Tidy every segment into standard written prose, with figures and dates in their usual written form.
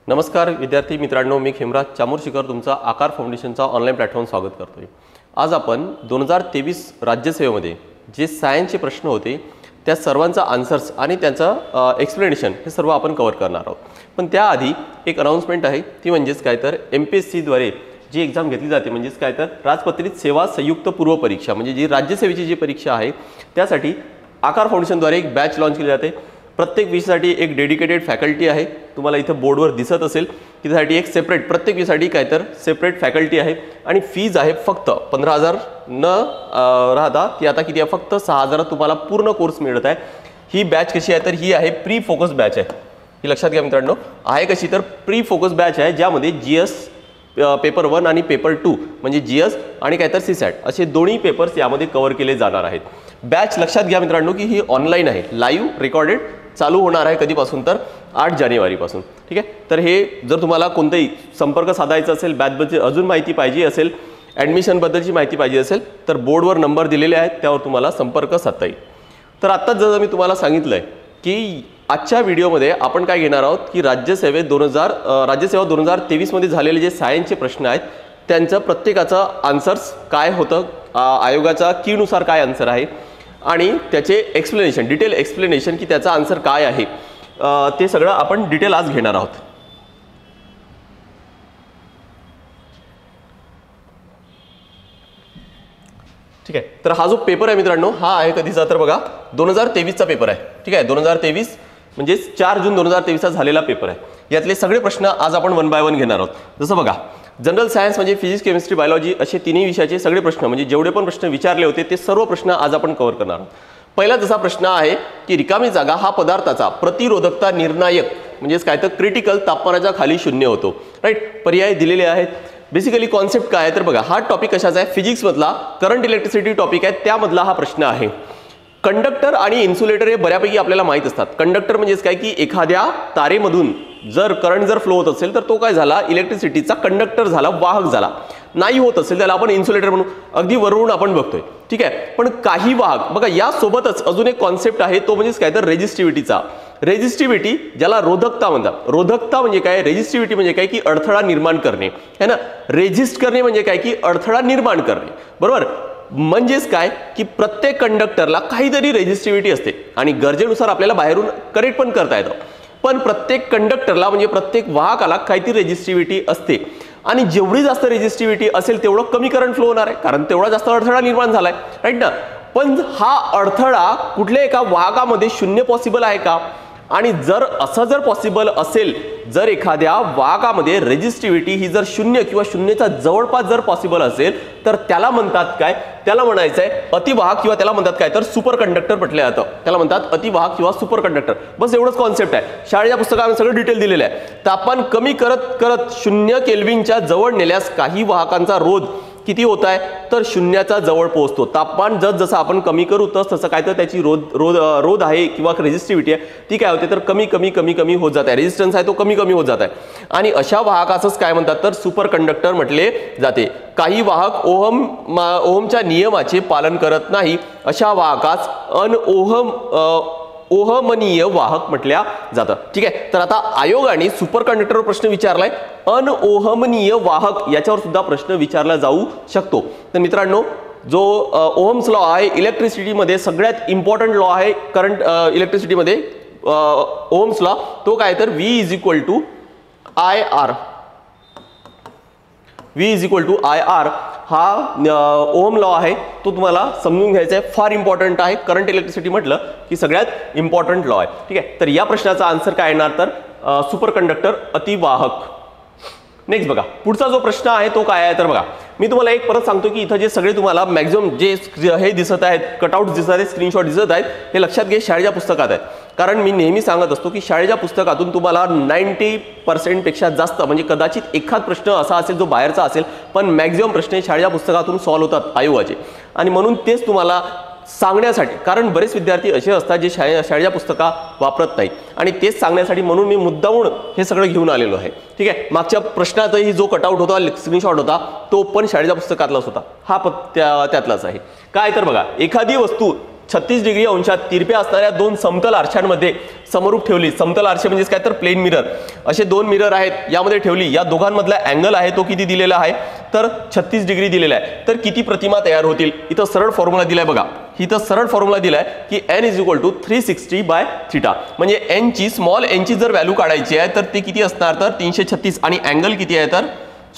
नमस्कार विद्यार्थी मित्रांनो, मी खेमराज चामोर्शीकर तुमचा आकार फाउंडेशनचा ऑनलाईन प्लॅटफॉर्म स्वागत करतोय। आज आपण 2023 राज्यसेवेमध्ये जे सायन्सचे प्रश्न होते त्या सर्वांचा आन्सर्स आणि त्यांचा एक्सप्लेनेशन हे सर्व आपण कव्हर करणार आहोत। पण त्याआधी एक अनाउन्समेंट आहे, ती म्हणजेच काय तर MPSC द्वारे जी एग्जाम घेतली जाते म्हणजेच काय तर राजपत्रित सेवा संयुक्त पूर्व परीक्षा म्हणजे जी राज्यसेवेची जी परीक्षा आहे त्यासाठी आकार फाउंडेशनद्वारे एक बॅच लॉन्च केली जाते। प्रत्येक विषयासाठी एक डेडिकेटेड फॅकल्टी आहे, तुम्हाला इथं बोर्डवर दिसत असेल की त्यासाठी एक सेपरेट प्रत्येक विषयासाठी काय तर सेपरेट फॅकल्टी आहे आणि फीज आहे फक्त 15,000 न राहता ती आता किती आहे फक्त 6,000 तुम्हाला पूर्ण कोर्स मिळत आहे। ही बॅच कशी आहे तर ही आहे प्री फोकस बॅच आहे, ही लक्षात घ्या मित्रांनो। आहे कशी तर प्री फोकस बॅच आहे ज्यामध्ये GS पेपर 1 आणि पेपर 2 म्हणजे GS आणि काय तर CSAT असे दोन्ही पेपर्स यामध्ये कव्हर केले जाणार आहेत। बॅच लक्षात घ्या मित्रांनो की ही ऑनलाईन आहे, लाईव्ह रेकॉर्डेड चालू होणार आहे कधीपासून तर 8 जानेवारीपासून। ठीक आहे, तर हे जर तुम्हाला कोणताही संपर्क साधायचा असेल, बॅचबद्दल अजून माहिती पाहिजे असेल, ॲडमिशनबद्दलची माहिती पाहिजे असेल तर बोर्डवर नंबर दिलेले आहेत त्यावर तुम्हाला संपर्क साधता येईल। तर आत्ताच जसं मी तुम्हाला सांगितलं आहे की आजच्या व्हिडिओमध्ये आपण काय घेणार आहोत की राज्यसेवा 2023 मध्ये झालेले जे सायन्सचे प्रश्न आहेत त्यांचं प्रत्येकाचं आन्सर्स काय होतं, आयोगाच्या कीनुसार काय आन्सर आहे आणि त्याचे एक्सप्लेनेशन डिटेल एक्सप्लेनेशन की त्याचा आन्सर काय आहे ते सगळं आपण डिटेल आज घेणार आहोत। ठीक आहे, तर हा जो पेपर आहे मित्रांनो हा आहे कधीचा तर बघा 2023चा पेपर आहे। ठीक आहे, 2023 म्हणजे 4 जून 2023चा झालेला पेपर आहे। यातले सगळे प्रश्न आज आपण 1 बाय 1 घेणार आहोत। जसं बघा जनरल सायन्स म्हणजे फिजिक्स केमिस्ट्री बायोलॉजी असे तिन्ही विषयाचे सगळे प्रश्न म्हणजे जेवढे पण प्रश्न विचारले होते ते सर्व प्रश्न आज आपण कव्हर करणार आहोत। पहिला जसा प्रश्न आहे की रिकामी जागा हा पदार्थाचा प्रतिरोधकता निर्णायक म्हणजेच काय तर क्रिटिकल तापमानाच्या खाली शून्य होतो। राईट, पर्याय दिलेले आहेत। बेसिकली कॉन्सेप्ट काय आहे तर बघा हा टॉपिक कशाचा आहे, फिजिक्स मधला करंट इलेक्ट्रिसिटी टॉपिक आहे त्यामधला हा प्रश्न आहे। कंडक्टर आणि इन्सुलेटर हे बऱ्यापैकी आपल्याला माहित असतात। कंडक्टर म्हणजेच काय की एखाद्या तारेमधून जर करंट जर फ्लो होत असेल तर तो काय झाला इलेक्ट्रिसिटीचा कंडक्टर झाला, वाहक झाला। नाही होत असेल त्याला आपण इन्सुलेटर म्हणू, अगदी वरून आपण बघतोय। ठीक आहे, पण काही वाहक बघा यासोबतच अजून एक कॉन्सेप्ट आहे तो म्हणजेच काय तर रेजिस्टिव्हिटीचा। रेजिस्टिव्हिटी ज्याला रोधकता म्हणतात। रोधकता म्हणजे काय, रेजिस्टिव्हिटी म्हणजे काय की अडथळा निर्माण करणे है ना, रेजिस्ट करणे म्हणजे काय की अडथळा निर्माण करणे, बरोबर। म्हणजेच काय की प्रत्येक कंडक्टरला काहीतरी रेजिस्टिव्हिटी असते आणि गरजेनुसार आपल्याला बाहेरून कनेक्ट पण करता येतं, पण प्रत्येक कंडक्टरला म्हणजे प्रत्येक वाहकाला काहीतरी रेजिस्टिव्हिटी असते आणि जेवढी जास्त रेजिस्टिव्हिटी असेल तेवढं कमी करंट फ्लो होणार आहे कारण तेवढा जास्त अडथळा निर्माण झालाय, राईट ना। पण हा अडथळा कुठल्या एका वाहकामध्ये शून्य पॉसिबल आहे का, आणि जर असं जर पॉसिबल असेल, जर एखाद्या वाहकामध्ये रेजिस्टिव्हिटी ही जर शून्य किंवा शून्याच्या जवळपास जर पॉसिबल असेल तर त्याला म्हणतात काय, त्याला म्हणायचं आहे अतिवाहक किंवा त्याला म्हणतात काय तर सुपर कंडक्टर म्हटलं जातं, त्याला म्हणतात अतिवाहक किंवा सुपर कंडक्टर। बस एवढंच कॉन्सेप्ट आहे। शाळेच्या पुस्तकामध्ये सगळं डिटेल दिलेलं आहे। तापमान कमी करत करत 0 केल्विनच्या जवळ नेल्यास काही वाहकांचा रोध किती होत आहे तर शून्याच्या जवळ पोहोचतो। तापमान जसं आपण कमी करू तसं काय तर त्याची रोध आहे किंवा रेजिस्टिव्हिटी आहे ती काय होते तर कमी कमी कमी कमी होत जात आहे, रेजिस्टन्स आहे तो कमी कमी होत जात आहे आणि अशा वाहकाचंच काय म्हणतात तर सुपर कंडक्टर म्हटले जाते। काही वाहक ओहमच्या नियमाचे पालन करत नाही अशा वाहकास ओहमनीय वाहक म्हटल्या जातं। ठीक आहे, तर आता आयोगाने सुपर कंडक्टरवर प्रश्न विचारलाय, अनओहमनीय वाहक याच्यावर सुद्धा प्रश्न विचारला जाऊ शकतो। तर मित्रांनो जो ओहम्स लॉ आहे इलेक्ट्रिसिटीमध्ये सगळ्यात इम्पॉर्टंट लॉ आहे करंट इलेक्ट्रिसिटीमध्ये ओहम्स लॉ, तो काय तर V = IR। V = IR हा ओहम लॉ आहे, तो तुम्हाला समजून घ्यायचा आहे, फार इम्पॉर्टंट आहे। करंट इलेक्ट्रिसिटी म्हटलं की सगळ्यात इम्पॉर्टंट लॉ आहे। ठीक आहे, तर या प्रश्नाचा आन्सर काय येणार तर सुपर कंडक्टर अतिवाहक। नेक्स्ट बघा पुढचा जो प्रश्न आहे तो काय आहे तर बघा मी तुम्हाला एक परत सांगतो की इथं जे सगळे तुम्हाला मॅक्झिमम जे हे दिसत आहेत, कटआउट दिसत आहेत, स्क्रीनशॉट दिसत आहेत, हे लक्षात घे शाळेच्या पुस्तकात आहेत। कारण मी नेहमी सांगत असतो की शाळेच्या पुस्तकातून तुम्हाला 90% पेक्षा जास्त म्हणजे कदाचित एखाद प्रश्न असा असेल जो बाहेरचा असेल पण मॅक्झिमम प्रश्न शाळेच्या पुस्तकातून सॉल्व्ह होतात आयोगाचे आणि म्हणून तेच तुम्हाला सांगण्यासाठी, कारण बरेच विद्यार्थी असे असतात जे शाळेच्या पुस्तका वापरत नाहीत आणि तेच सांगण्यासाठी म्हणून मी मुद्दामून हे सगळं घेऊन आलेलो आहे। ठीक आहे, मागच्या प्रश्नातही जो कटआउट होता स्क्रीनशॉट होता तो पण शाळेच्या पुस्तकातलाच होता, हा त्यातलाच आहे। काय तर बघा एखादी वस्तू 36 डिग्री अंशात तिरप्या असणाऱ्या दोन समतल आरशांमध्ये समरूप ठेवली. समतल आरसे म्हणजे काय तर प्लेन मिरर, असे दोन मिरर आहेत, यामध्ये ठेवली. या दोघांमधला अँगल आहे तो किती दिलेला आहे तर 36 डिग्री दिलेला आहे. तर किती प्रतिमा तयार होतील? इथं सरळ फॉर्म्युला दिलाय बघा, इथं सरळ फॉर्म्युला दिलाय की n = 360/θ. म्हणजे n ची स्मॉल n ची जर व्हॅल्यू काढायची आहे तर ती किती असणार तर 336 आणि अँगल किती आहे तर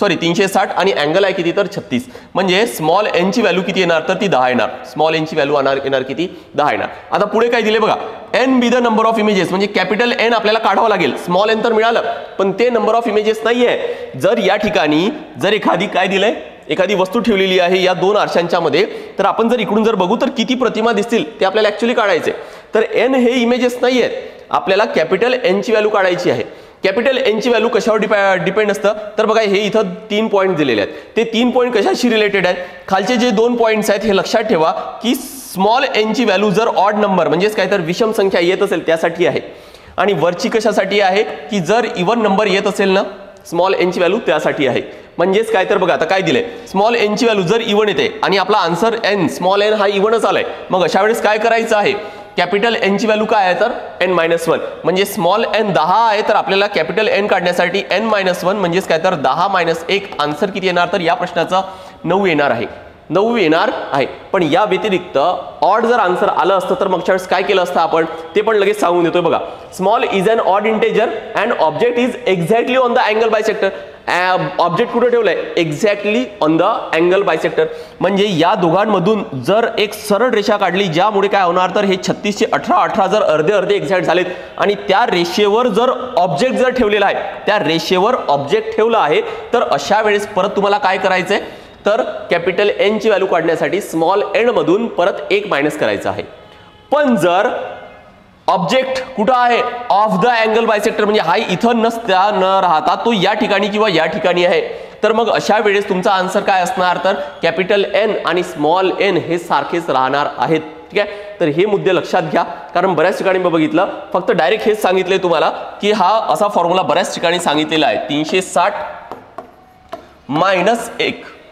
360 आणि अँगल आहे किती तर 36. म्हणजे स्मॉल n ची व्हॅल्यू किती येणार तर ती 10 येणार. स्मॉल n ची व्हॅल्यू येणार किती 10 येणार. आता पुढे काय दिले बघा, n be the number of images, म्हणजे कॅपिटल n आपल्याला काढावं लागेल. स्मॉल n तर मिळालं पण ते नंबर ऑफ इमेजेस नाहीये. जर या ठिकाणी जर एखादी काय दिलंय, एखादी वस्तू ठेवलेली आहे या दोन आरशांच्या मध्ये, तर आपण जर इकडून जर बघू तर किती प्रतिमा दिसतील ते आपल्याला ऍक्च्युअली काढायचे. तर n हे इमेजेस नाहीये, आपल्याला कॅपिटल n ची व्हॅल्यू काढायची आहे. कॅपिटल n ची व्हॅल्यू कशावर डिपेंड असतं तर बघा, हे इथं 3 पॉईंट दिलेले आहेत. ते 3 पॉईंट कशाशी रिलेटेड आहेत? खालचे जे 2 पॉईंट्स आहेत हे लक्षात ठेवा की स्मॉल n ची व्हॅल्यू जर ऑड नंबर म्हणजेच काय तर विषम संख्या येत असेल त्यासाठी आहे, आणि वरची कशासाठी आहे की जर इवन नंबर येत असेल ना स्मॉल n ची व्हॅल्यू त्यासाठी आहे. म्हणजेच काय तर बघा, आता काय दिलंय, स्मॉल n ची व्हॅल्यू जर इवन येते आणि आपला आन्सर n स्मॉल n हा इवनच आलाय, मग अशा वेळेस काय करायचं आहे, कॅपिटल n ची व्हॅल्यू काय आहे तर n-1. म्हणजे स्मॉल n 10 आहे तर आपल्याला कॅपिटल n काढण्यासाठी n-1 म्हणजेच काय तर 10-1 आन्सर किती येणार तर या प्रश्नाचा 9 येणार आहे. 9 येणार आहे. पण या व्यतिरिक्त ऑड जर आन्सर आलं असतं तर मगच्या वेळेस काय केलं असतं आपण ते पण लगेच सांगून देतोय बघा. Small is an odd integer and object is exactly on the angle bisector. Object कुठे ठेवलंय? Exactly on the angle bisector. म्हणजे या दोघांमधून जर एक सरळ रेषा काढली ज्यामुळे काय होणार तर हे 36 चे 18 जर अर्धे एक्झॅक्ट झालेत आणि त्या रेषेवर जर ऑब्जेक्ट जर ठेवलेला आहे, त्या रेषेवर ऑब्जेक्ट ठेवला आहे, तर अशा वेळेस परत तुम्हाला काय करायचंय तर कॅपिटल n ची व्हॅल्यू काढण्यासाठी स्मॉल n मधून परत 1 मायनस करायचं आहे. पण जर ऑब्जेक्ट कुठं आहे ऑफ द अँगल बायसेक्टर, म्हणजे हा इथं न राहता तो या ठिकाणी किंवा या ठिकाणी आहे, तर मग अशा वेळेस तुमचा आन्सर काय असणार तर कॅपिटल n आणि स्मॉल n हे सारखेच राहणार आहेत. ठीक आहे, तर हे मुद्दे लक्षात घ्या, कारण बऱ्याच ठिकाणी मी बघितलं फक्त डायरेक्ट हेच सांगितलंय तुम्हाला की हा असा फॉर्म्युला बऱ्याच ठिकाणी सांगितलेला आहे 360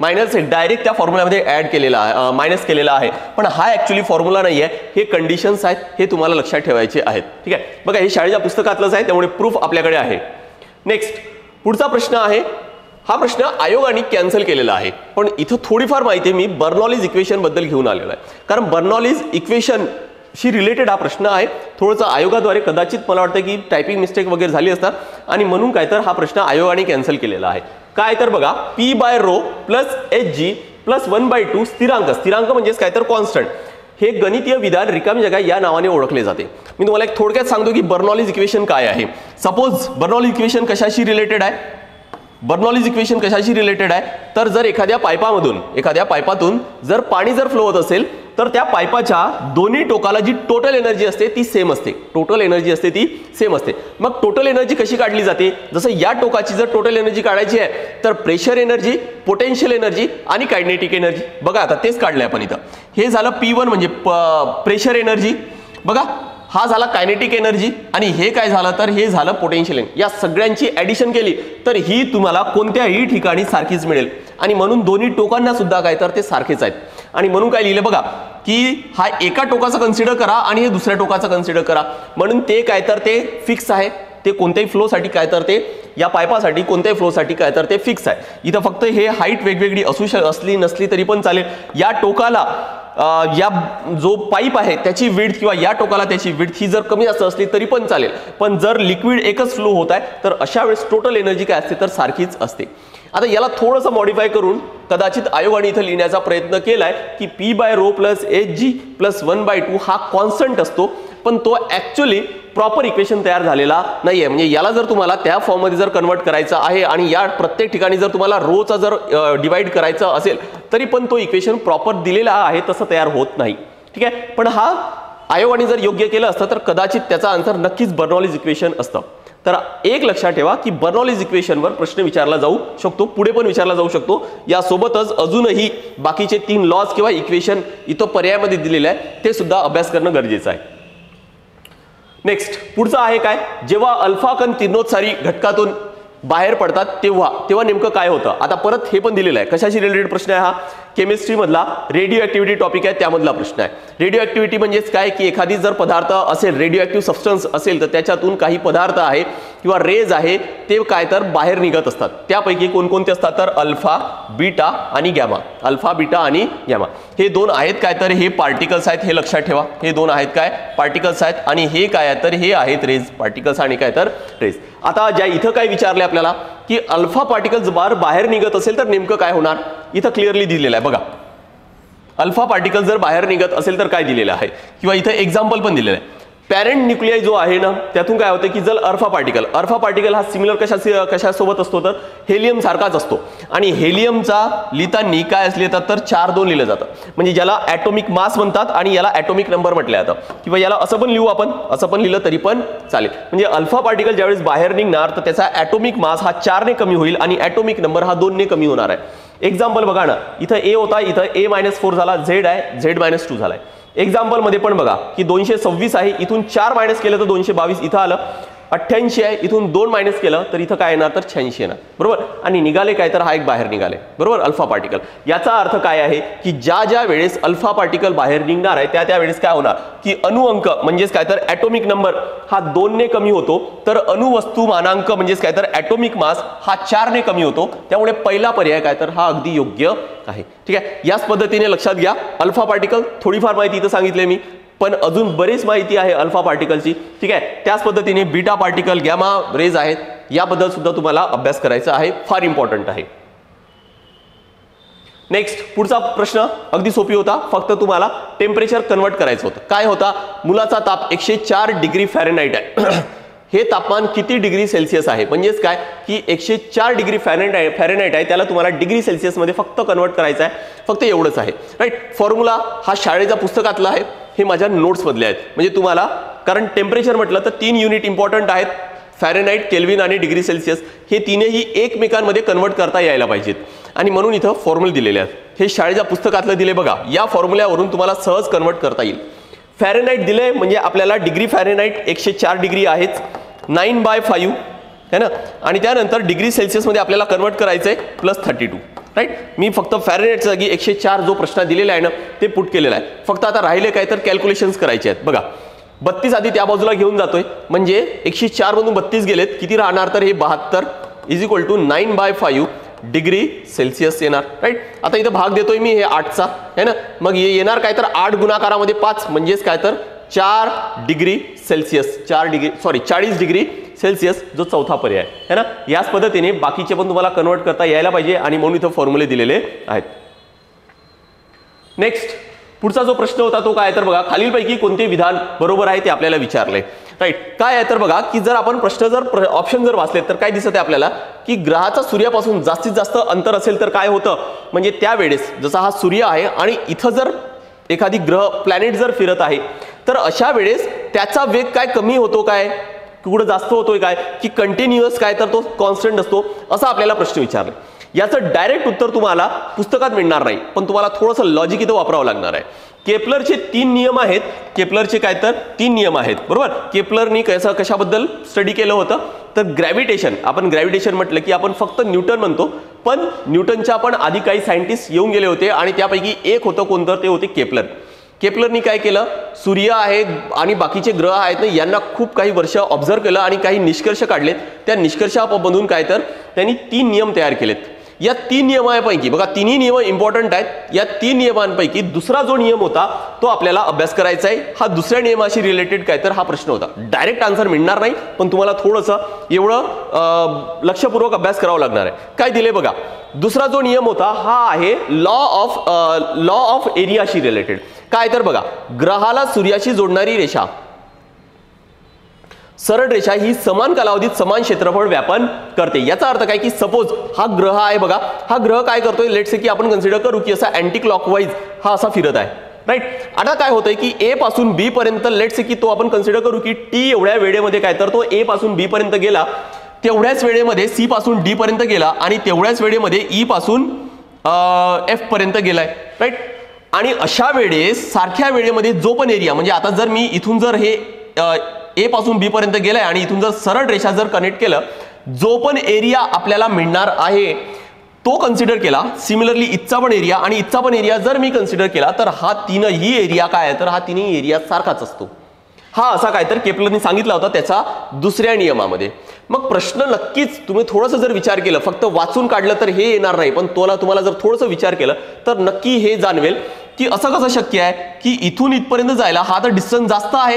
-1 डायरेक्ट त्या फॉर्म्युल्यामध्ये ऍड केलेला आहे, मायनस केलेला आहे. पण हा ऍक्च्युअली फॉर्म्युला नाही आहे, हे कंडिशन्स आहेत, हे तुम्हाला लक्षात ठेवायचे आहेत. ठीक आहे, बघा हे शाळेच्या पुस्तकातलंच आहे त्यामुळे प्रूफ आपल्याकडे आहे. नेक्स्ट पुढचा प्रश्न आहे, हा प्रश्न आयोगाने कॅन्सल केलेला आहे, पण इथं थोडीफार माहिती मी बर्नॉलीज इक्वेशन बद्दल घेऊन आलेलो आहे. कारण बर्नॉलीज इक्वेशन शी रिलेटेड हा प्रश्न आहे. थोडंसं आयोगाद्वारे कदाचित मला वाटतं की टायपिंग मिस्टेक वगैरे झाली असतात आणि म्हणून काय तर हा प्रश्न आयोगाने कॅन्सल केलेला आहे. काय तर बघा, p/ρ + hg + 1/2 स्थिरांक म्हणजेच काय तर कॉन्स्टंट, हे गणितीय विधान रिकामी जागा या नावाने ओळखले जाते. मी तुम्हाला एक थोडक्यात सांगतो की बर्नॉलीज इक्वेशन काय आहे. सपोज बर्नॉलीज इक्वेशन कशाशी रिलेटेड आहे, बर्नॉलीज इक्वेशन कशाशी रिलेटेड आहे तर जर एखाद्या पाईपातून जर पाणी जर फ्लो होत असेल तर त्या पाईपाच्या दोन्ही टोकाला जी टोटल एनर्जी असते ती सेम असते. मग टोटल एनर्जी कशी काढली जाते, जसं या टोकाची जर टोटल एनर्जी काढायची आहे तर प्रेशर एनर्जी, पोटेन्शियल एनर्जी आणि कायनेटिक एनर्जी. बघा आता तेच काढलंय आपण इथं. हे झालं P1 म्हणजे प्रेशर एनर्जी, बघा हा झाला कायनेटिक एनर्जी, आणि हे काय झालं तर हे झालं पोटेन्शियल एनर्जी. या सगळ्यांची ऍडिशन केली तर ही तुम्हाला कोणत्याही ठिकाणी सारखीच मिळेल, आणि म्हणून दोन्ही टोकांना सुद्धा काय तर ते सारखेच आहेत. आणि म्हणून काय लिहिलं बघा की हा एका टोकाचं कन्सिडर करा आणि हे दुसऱ्या टोकाचं कन्सिडर करा, म्हणून ते काय तर ते फिक्स आहे. ते कोणत्याही फ्लोसाठी काय तर ते या पाईपासाठी कोणत्याही फ्लोसाठी काय तर ते फिक्स आहे. इथं फक्त हे हाईट वेगवेगळी असली नसली तरी पण चालेल. या टोकाला या जो पाईप आहे त्याची विड्थ किंवा या टोकाला त्याची विड्थ ही जर कमी जास्त असली तरी पण चालेल. पण जर लिक्विड एकच फ्लो होत आहे तर अशा वेळेस टोटल एनर्जी काय असते तर सारखीच असते. आता याला थोडंसं मॉडिफाय करून कदाचित आयोगाने इथं लिहिण्याचा प्रयत्न केलाय की p/ρ + hg + 1/2 हा कॉन्स्टंट असतो, पण तो ऍक्च्युअली प्रॉपर इक्वेशन तयार झालेला नाहीये. म्हणजे याला जर तुम्हाला त्या फॉर्म मध्ये जर कन्वर्ट करायचं आहे आणि या प्रत्येक ठिकाणी जर तुम्हाला रोचा जर डिवाइड करायचं असेल तरी पण तो इक्वेशन प्रॉपर दिलेला आहे तसं तयार होत नाही. ठीक आहे, पण हा आयोगाने जर योग्य केलं असतं तर कदाचित त्याचा आन्सर नक्कीच बर्नॉलीज इक्वेशन असतं. तर एक लक्षात ठेवा की बर्नॉलीज इक्वेशनवर प्रश्न विचारला जाऊ शकतो, पुढे पण विचारला जाऊ शकतो. यासोबतच अजूनही बाकीचे 3 लॉज किंवा इक्वेशन इथं पर्यायामध्ये दिलेले आहे ते सुद्धा अभ्यास करणं गरजेचं आहे. नेक्स्ट पुढचं आहे काय, जेव्हा अल्फा कण किरणोत्सारी घटकातून बाहेर पडतात तेव्हा नेमकं काय होतं. आता परत हे पण दिलेलं आहे, कशाशी रिलेटेड प्रश्न आहे हा केमिस्ट्री मधला रेडिओ ऍक्टिव्हिटी टॉपिक आहे, त्यामधला प्रश्न आहे. रेडिओ ऍक्टिव्हिटी म्हणजेच काय की एखादी जर पदार्थ असेल, रेडिओ ऍक्टिव्ह सबस्टन्स असेल, तर त्याच्यातून काही पदार्थ आहे किंवा रेज आहे ते काय तर बाहेर निघत असतात. त्यापैकी कोणकोणते असतात तर अल्फा, बीटा आणि गॅमा. अल्फा, बीटा आणि गॅमा हे दोन आहेत काय तर हे पार्टिकल्स आहेत, हे लक्षात ठेवा. हे दोन आहेत काय पार्टिकल्स आहेत आणि हे काय आहे तर हे आहेत रेज, पार्टिकल्स आणि काय तर रेज. आता ज्या इथं काय विचारले आपल्याला की अल्फा पार्टिकल्स बाहेर निघत असेल तर नेमकं काय होणार, इथं क्लिअरली दिलेलं आहे बघा. अल्फा पार्टिकल जर बाहेर निघत असेल तर काय दिलेलं आहे किंवा इथं एक्झाम्पल पण दिलेलं आहे. पॅरेंट न्यूक्लियाई जो आहे ना त्यातून काय होतं की जर अल्फा पार्टिकल हा सिमिलर कशासोबत असतो तर हेलियम सारखाच असतो आणि हेलियमचा लिहिताना काय असले येतात तर 4-2 लिहिलं जातं, म्हणजे ज्याला ॲटॉमिक मास म्हणतात आणि याला ॲटॉमिक नंबर म्हटलं जातं किंवा याला असं पण लिहू आपण, असं पण लिहिलं तरी पण चालेल. म्हणजे अल्फा पार्टिकल ज्यावेळेस बाहेर निघणार तर त्याचा ॲटॉमिक मास हा 4 ने कमी होईल आणि ॲटॉमिक नंबर हा 2 ने कमी होणार आहे. एक्झाम्पल बघा ना, इथं ए होता, इथं A-4 झाला, Z आहे, Z-2 झालाय. एक्झाम्पल मध्ये पण बघा की 226 आहे, इथून 4 मायनस केलं तर 222 इथं आलं. 88 आहे, इथून 2 मायनस केलं तर इथं काय येणार तर 86 येणार, बरोबर. आणि निघाले काय तर हा एक बाहेर निघाले, बरोबर, अल्फा पार्टिकल. याचा अर्थ काय आहे की ज्या वेळेस अल्फा पार्टिकल बाहेर निघणार आहे त्या वेळेस काय होणार की अणुअंक म्हणजेच काय तर ॲटॉमिक नंबर हा 2 ने कमी होतो, तर अणुवस्तुमानांक म्हणजेच काय तर ॲटॉमिक मास हा 4 ने कमी होतो. त्यामुळे पहिला पर्याय काय तर हा अगदी योग्य आहे. ठीक आहे, याच पद्धतीने लक्षात घ्या. अल्फा पार्टिकल थोडीफार माहिती इथं सांगितले मी, पण अजून बरीच माहिती आहे अल्फा पार्टिकलची. ठीक आहे, त्याच पद्धतीने बीटा पार्टिकल, गॅमा रेज आहेत, याबद्दल सुद्धा तुम्हाला अभ्यास करायचा आहे, फार इम्पॉर्टंट आहे. नेक्स्ट पुढचा प्रश्न अगदी सोपी होता, फक्त तुम्हाला टेम्परेचर कन्वर्ट करायचं होतं. काय होता, मुलाचा ताप 104 डिग्री फॅरेनहाइट आहे. हे तापमान किती डिग्री सेल्सिअस आहे, म्हणजेच काय की 104 डिग्री फॅरेनहाइट आहे, त्याला तुम्हाला डिग्री सेल्सिअस मध्ये फक्त कन्वर्ट करायचं आहे, फक्त एवढंच आहे. राईट, फॉर्म्युला हा शाळेच्या पुस्तकातला आहे, हे माझ्या नोट्स मधले आहेत. म्हणजे तुम्हाला कारण टेम्परेचर म्हटलं तर 3 युनिट इम्पॉर्टंट आहेत, फॅरेनहाइट, केल्विन आणि डिग्री सेल्सिअस. हे तीनही एकमेकांमध्ये कन्वर्ट करता यायला पाहिजेत आणि म्हणून इथं फॉर्म्युले दिलेले आहेत. हे शाळेच्या पुस्तकातलं दिले बघा, या फॉर्म्युल्यावरून तुम्हाला सहज कन्वर्ट करता येईल. फॅरेनहाइट दिले म्हणजे आपल्याला डिग्री फॅरेनहाइट 104 डिग्री आहेच, 9/5 है ना, आणि त्यानंतर डिग्री सेल्सिअसमध्ये आपल्याला कन्वर्ट करायचं आहे +32. राईट, मी फक्त फॅरेनहाइटच्या जागी 104 जो प्रश्न दिलेला आहे ना ते पुट केलेला आहे. फक्त आता राहिले काय तर कॅल्क्युलेशन्स करायचे आहेत. बघा 32 आधी त्या बाजूला घेऊन जातोय, म्हणजे 104 मधून 32 गेलेत, किती राहणार तर हे 72 = 9/5 डिग्री सेल्सिअस येणार. राईट, आता इथं भाग देतोय मी हे 8चा है ना, मग येणार काय तर 8 गुणाकारामध्ये 5 म्हणजेच काय तर 4 डिग्री सेल्सिअस, 40 डिग्री सेल्सिअस जो चौथा पर्याय आहे ना. याच पद्धतीने बाकीचे पण तुम्हाला कन्वर्ट करता यायला पाहिजे आणि म्हणून इथं फॉर्म्युले दिलेले आहेत. नेक्स्ट पुढचा जो प्रश्न होता तो काय तर बघा, खालीलपैकी कोणते विधान बरोबर आहे ते आपल्याला विचारले. राईट, काय आहे तर बघा की जर आपण ऑप्शन जर वाचले तर काय दिसत आहे आपल्याला की ग्रहाचा सूर्यापासून जास्तीत जास्त अंतर असेल तर काय होतं, म्हणजे त्यावेळेस जसा हा सूर्य आहे आणि इथं जर एखादी प्लॅनेट जर फिरत आहे तर अशा वेळेस त्याचा वेग काय कमी होतो काय कुठं जास्त होतोय काय की कंटिन्युअस काय तर तो कॉन्स्टंट असतो, असा आपल्याला प्रश्न विचारला. याचं डायरेक्ट उत्तर तुम्हाला पुस्तकात मिळणार नाही, पण तुम्हाला थोडंसं लॉजिक इथं वापरावं लागणार आहे. केपलरचे 3 नियम आहेत, केपलरचे काय तर 3 नियम आहेत, बरोबर. केपलरनी कशाबद्दल स्टडी केलं होतं तर ग्रॅव्हिटेशन. आपण ग्रॅव्हिटेशन म्हटलं की आपण फक्त न्यूटन म्हणतो, पण न्यूटनच्या पण आधी काही सायंटिस्ट येऊन गेले होते आणि त्यापैकी एक होतं कोणतं, ते होते केपलर. केपलरनी काय केलं, सूर्य आहे आणि बाकीचे ग्रह आहेत ना यांना खूप काही वर्ष ऑब्झर्व केलं आणि काही निष्कर्ष काढलेत. त्या निष्कर्षामधून काय तर त्यांनी 3 नियम तयार केलेत. या 3 नियमांपैकी बघा, तिन्ही नियम इम्पॉर्टंट आहेत. या 3 नियमांपैकी दुसरा जो नियम होता तो आपल्याला अभ्यास करायचा आहे. हा दुसऱ्या नियमाशी रिलेटेड काय तर हा प्रश्न होता. डायरेक्ट आन्सर मिळणार नाही, पण तुम्हाला थोडंसं एवढं लक्षपूर्वक अभ्यास करावा लागणार आहे. काय दिले बघा, दुसरा जो नियम होता हा आहे लॉ ऑफ एरियाशी रिलेटेड. काय तर बघा, ग्रहाला सूर्याशी जोडणारी रेषा, सरळ रेषा ही समान कालावधीत समान क्षेत्रफळ व्यापन करते. याचा अर्थ काय की सपोज हा ग्रह आहे बघा, हा ग्रह काय करतोय, लेट्स से की आपण कन्सिडर करू की असा अँटी क्लॉकवाईज हा असा फिरत आहे. राईट, आता काय होतंय की ए पासून बी पर्यंत लेट्स से की तो आपण कन्सिडर करू की टी एवढ्या वेळेमध्ये काय तर तो ए पासून बी पर्यंत गेला, तेवढ्याच वेळेमध्ये सी पासून डी पर्यंत गेला आणि तेवढ्याच वेळेमध्ये ई पासून एफ पर्यंत गेलाय. राईट, आणि अशा वेळेस सारख्या वेळेमध्ये जो पण एरिया, म्हणजे आता जर मी इथून जर हे ए पासून बी पर्यंत गेलाय आणि इथून जर सरळ रेषा जर कनेक्ट केलं, जो पण एरिया आपल्याला मिळणार आहे तो कन्सिडर केला, सिमिलरली इथचा पण एरिया आणि इथचा पण एरिया जर मी कन्सिडर केला तर हा तीनही एरिया काय आहे तर हा तिन्ही एरिया सारखाच असतो. हा असा काय तर केपलरनी सांगितला होता त्याचा दुसऱ्या नियमामध्ये. मग प्रश्न नक्कीच तुम्ही थोडंसं जर विचार केलं, फक्त वाचून काढलं तर हे येणार नाही, पण तुम्हाला जर थोडंसं विचार केलं तर नक्की हे जाणवेल की असं कसं शक्य आहे की इथून इथपर्यंत जायला हा तर डिस्टन्स जास्त आहे,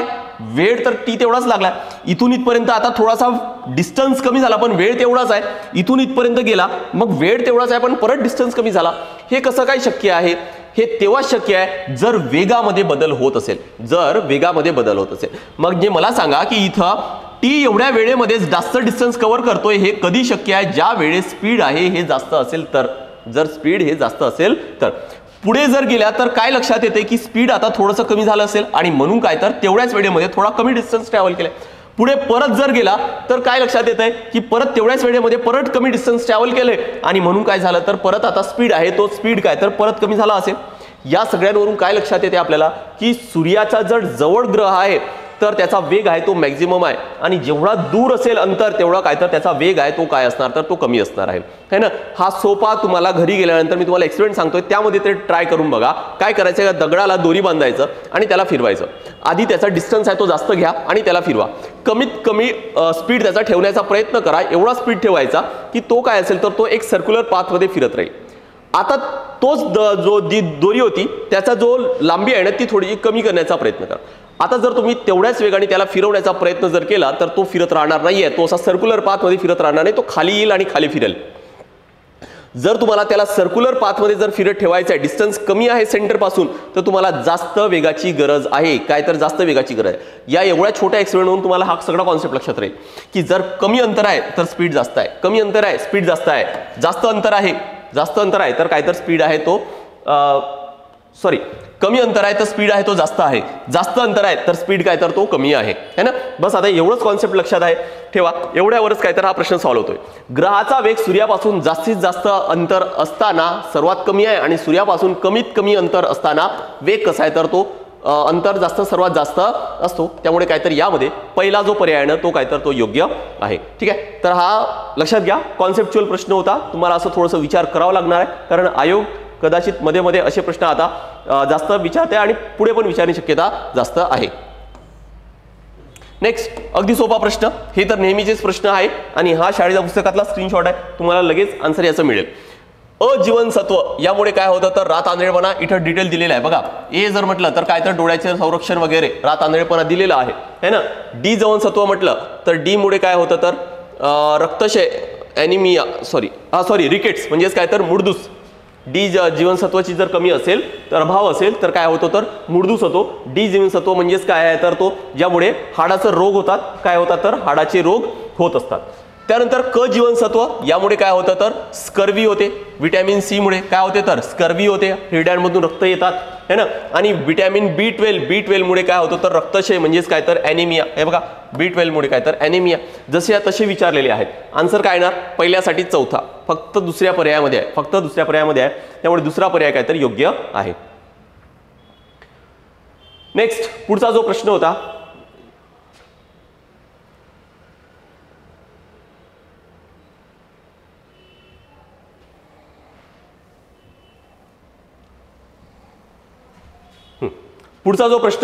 वेळ तर टी तेवढाच लागला. इथून इथपर्यंत आता थोडासा डिस्टन्स कमी झाला पण वेळ तेवढाच आहे. इथून इथपर्यंत गेला मग वेळ तेवढाच आहे पण परत डिस्टन्स कमी झाला. हे कसं काय शक्य आहे? हे तेव्हा शक्य आहे जर वेगामध्ये बदल होत असेल, जर वेगामध्ये बदल होत असेल. मग जे मला सांगा की इथं टी एवढ्या वेळेमध्ये जास्त डिस्टन्स कव्हर करतोय, हे कधी शक्य आहे? ज्या वेळेस स्पीड आहे हे जास्त असेल तर. जर स्पीड हे जास्त असेल तर. पुढे जर गेल्या तर काय लक्षात येते की स्पीड आता थोडंसं कमी झालं असेल आणि म्हणून काय तर तेवढ्याच वेळेमध्ये थोडा कमी डिस्टन्स ट्रॅव्हल केलाय. पुढे परत जर गेला तर काय लक्षात येत आहे की परत तेवढ्याच वेळेमध्ये परत कमी डिस्टन्स ट्रॅव्हल केलंय आणि म्हणून काय झालं तर परत आता स्पीड आहे तो स्पीड काय तर परत कमी झाला असेल. या सगळ्यांवरून काय लक्षात येते आपल्याला की सूर्याचा जर जवळ ग्रह आहे तर त्याचा वेग आहे तो मॅक्झिमम आहे आणि जेवढा दूर असेल अंतर तेवढा काय तर त्याचा वेग आहे तो काय असणार तर तो कमी असणार आहे, है ना. हा सोपा तुम्हाला घरी गेल्यानंतर मी तुम्हाला एक्सपेरिमेंट सांगतोय त्यामध्ये ते ट्राय करून बघा. काय करायचं आहे, दगडाला दोरी बांधायचं आणि त्याला फिरवायचं. आधी त्याचा डिस्टन्स आहे तो जास्त घ्या आणि त्याला फिरवा. कमीत कमी स्पीड त्याचा ठेवण्याचा प्रयत्न करा. एवढा स्पीड ठेवायचा की तो काय असेल तर तो एक सर्क्युलर पाथमध्ये फिरत राहील. आता तोच जो जी दोरी होती त्याचा जो लांबी आहे ना ती थोडी कमी करण्याचा प्रयत्न करा. आता जर तुम्ही तेवढ्याच वेगाने त्याला फिरवण्याचा प्रयत्न जर केला तर तो फिरत राहणार नाहीये, तो असा सर्क्युलर पाथमध्ये फिरत राहणार नाही, तो खाली येईल आणि खाली फिरेल. जर तुम्हाला त्याला सर्क्युलर पाथमध्ये जर फिरत ठेवायचं आहे, डिस्टन्स कमी आहे सेंटर पासून, तर तुम्हाला जास्त वेगाची गरज आहे. काय तर जास्त वेगाची गरज आहे. या एवढ्या छोट्या एक्सपेरिमेंटवरून तुम्हाला हा सगळा कॉन्सेप्ट लक्षात राहील की जर कमी अंतर आहे तर स्पीड जास्त आहे, कमी अंतर आहे स्पीड जास्त आहे, जास्त अंतर आहे तर काय तर स्पीड आहे तो कमी अंतर आहे तर स्पीड आहे तो जास्त आहे, जास्त अंतर आहे तर स्पीड काय तर तो कमी आहे, है ना. बस आता एवढंच कॉन्सेप्ट लक्षात आहे ठेवा. एवढ्यावरच काय तर हा प्रश्न सॉल्व्ह होतोय. ग्रहाचा वेग सूर्यापासून जास्तीत जास्त अंतर असताना सर्वात कमी आहे आणि सूर्यापासून कमीत कमी अंतर असताना वेग कसा आहे तर तो अंतर सर्वात जास्त असतो. त्यामुळे काय तर यामध्ये पहिला जो पर्याय आहे ना तो काय तर तो योग्य आहे. ठीक आहे, तर हा लक्षात घ्या. कॉन्सेप्च्युअल प्रश्न होता. तुम्हाला असं थोडंसं विचार करावा लागणार आहे कारण आयोग कदाचित मध्ये मध्ये असे प्रश्न आता जास्त विचारते आणि पुढे पण विचारण्याची शक्यता जास्त आहे. नेक्स्ट अगदी सोपा प्रश्न. हे तर नेहमीचेच प्रश्न आहे आणि हा शाळेच्या पुस्तकातला स्क्रीनशॉट आहे. तुम्हाला लगेच आन्सर याचं मिळेल. अजीवनसत्व यामुळे काय होतं तर रात आंधळेपणा. इथं डिटेल दिलेला आहे बघा. ए जर म्हटलं तर काय तर डोळ्याचे संरक्षण वगैरे रात आंधळेपणा दिलेला आहे, है ना. डी जीवनसत्व म्हटलं तर डी मुळे काय होतं तर रक्तक्षय, ॲनिमिया, रिकेट्स म्हणजेच काय तर मुडदूस. डी जीवनसत्वाची जर कमी असेल तर अभाव असेल तर काय होतो तर मुडदूस होतो. डी जीवनसत्व म्हणजेच काय आहे तर तो ज्यामुळे हाडाचे रोग होतात. काय होतात तर हाडाचे रोग होत असतात. त्यानंतर क जीवनसत्व यामुळे काय होतं तर स्कर्वी होते. विटॅमिन सी मुळे काय होते तर स्कर्वी होते, हिरड्यांमधून रक्त येतात, है ना. आणि विटॅमिन B12 मुळे काय होतं तर रक्तक्षय म्हणजेच काय तर ॲनिमिया. हे बघा B12 मुळे काय तर ॲनिमिया. जसे तसे विचारलेले आहेत. आन्सर काय येणार पहिल्यासाठी चौथा, फक्त दुसऱ्या पर्यायामध्ये आहे, त्यामुळे दुसरा पर्याय काय तर योग्य आहे. नेक्स्ट पुढचा जो प्रश्न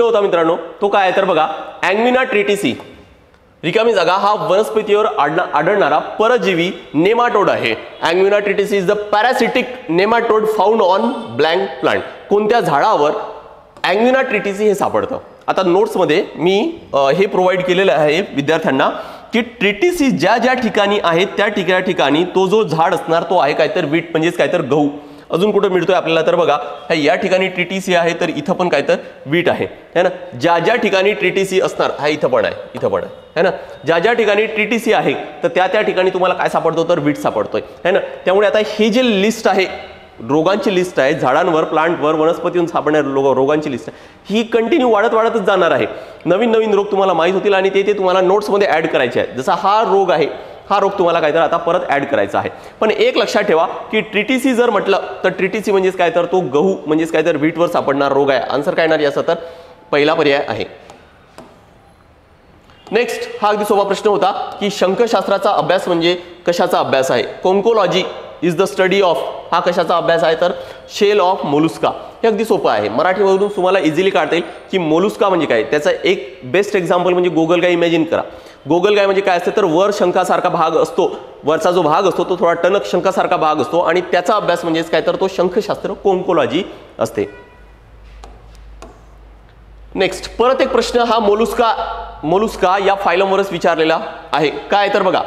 होता मित्रांनो तो काय आहे तर बघा अँग्विना ट्रिटिसी रिकामी जागा हा वनस्पतीवर आढळणारा परजीवी नेमाटोड आहे. Anguina tritici is the parasitic nematode found on blank plant. कोणत्या झाडावर अँग्विना ट्रिटिसी हे सापडतं. आता नोट्समध्ये मी हे प्रोव्हाइड केलेलं आहे विद्यार्थ्यांना की ट्रिटिसी ज्या ज्या ठिकाणी आहेत त्या ठिकाणी तो जो झाड असणार तो आहे काय तर वीट म्हणजेच काय तर गहू. अजून कुठे मिळतोय आपल्याला तर बघा या ठिकाणी ट्रिटिसी आहे तर इथं पण काय तर वीट आहे, है ना. ज्या ज्या ठिकाणी ट्रिटिसी असणार हा इथं पण आहे, है ना. ज्या ज्या ठिकाणी ट्रिटिसी आहे तर त्या ठिकाणी तुम्हाला काय सापडतो तर वीट सापडतोय, है ना. त्यामुळे आता हे जे लिस्ट आहे रोगांची लिस्ट आहे, झाडांवर प्लांटवर वनस्पतीवर सापडणाऱ्या रोगांची लिस्ट आहे, ही कंटिन्यू वाढतच जाणार आहे. नवीन रोग तुम्हाला माहित होतील आणि ते तुम्हाला नोट्समध्ये ऍड करायचे आहेत. जसा हा रोग आहे हा रोग तुम्हाला काय तर आता परत ऍड करायचा आहे. पण एक लक्षात ठेवा की ट्रिटिसी जर म्हटलं तर ट्रिटिसी म्हणजेच काय तर तो गहू म्हणजेच काय तर व्हीटवर सापडणार रोग आहे. आन्सर काय येणार याचा तर पहिला पर्याय आहे. नेक्स्ट हा अगदी सोपा प्रश्न होता की शंखशास्त्राचा अभ्यास म्हणजे कशाचा अभ्यास आहे. कोन्कोलॉजी इज द स्टडी ऑफ, हा कशाचा अभ्यास आहे तर शेल ऑफ मोलुस्का. हे अगदी सोपं आहे, मराठीमधून तुम्हाला इझिली काढता येईल की मोलुस्का म्हणजे काय. त्याचा एक बेस्ट एक्झाम्पल म्हणजे गोगलगाय इमॅजिन करा. गोगलगाय म्हणजे काय असतं तर वर शंखासारखा भाग असतो, वरचा जो भाग असतो तो थोडा टणक शंखासारखा भाग असतो आणि त्याचा अभ्यास म्हणजेच काय तर तो शंखशास्त्र कोन्कोलॉजी असते. नेक्स्ट परत एक प्रश्न हा मोलुस्का या फायलमवरच विचारलेला आहे. काय तर बघा,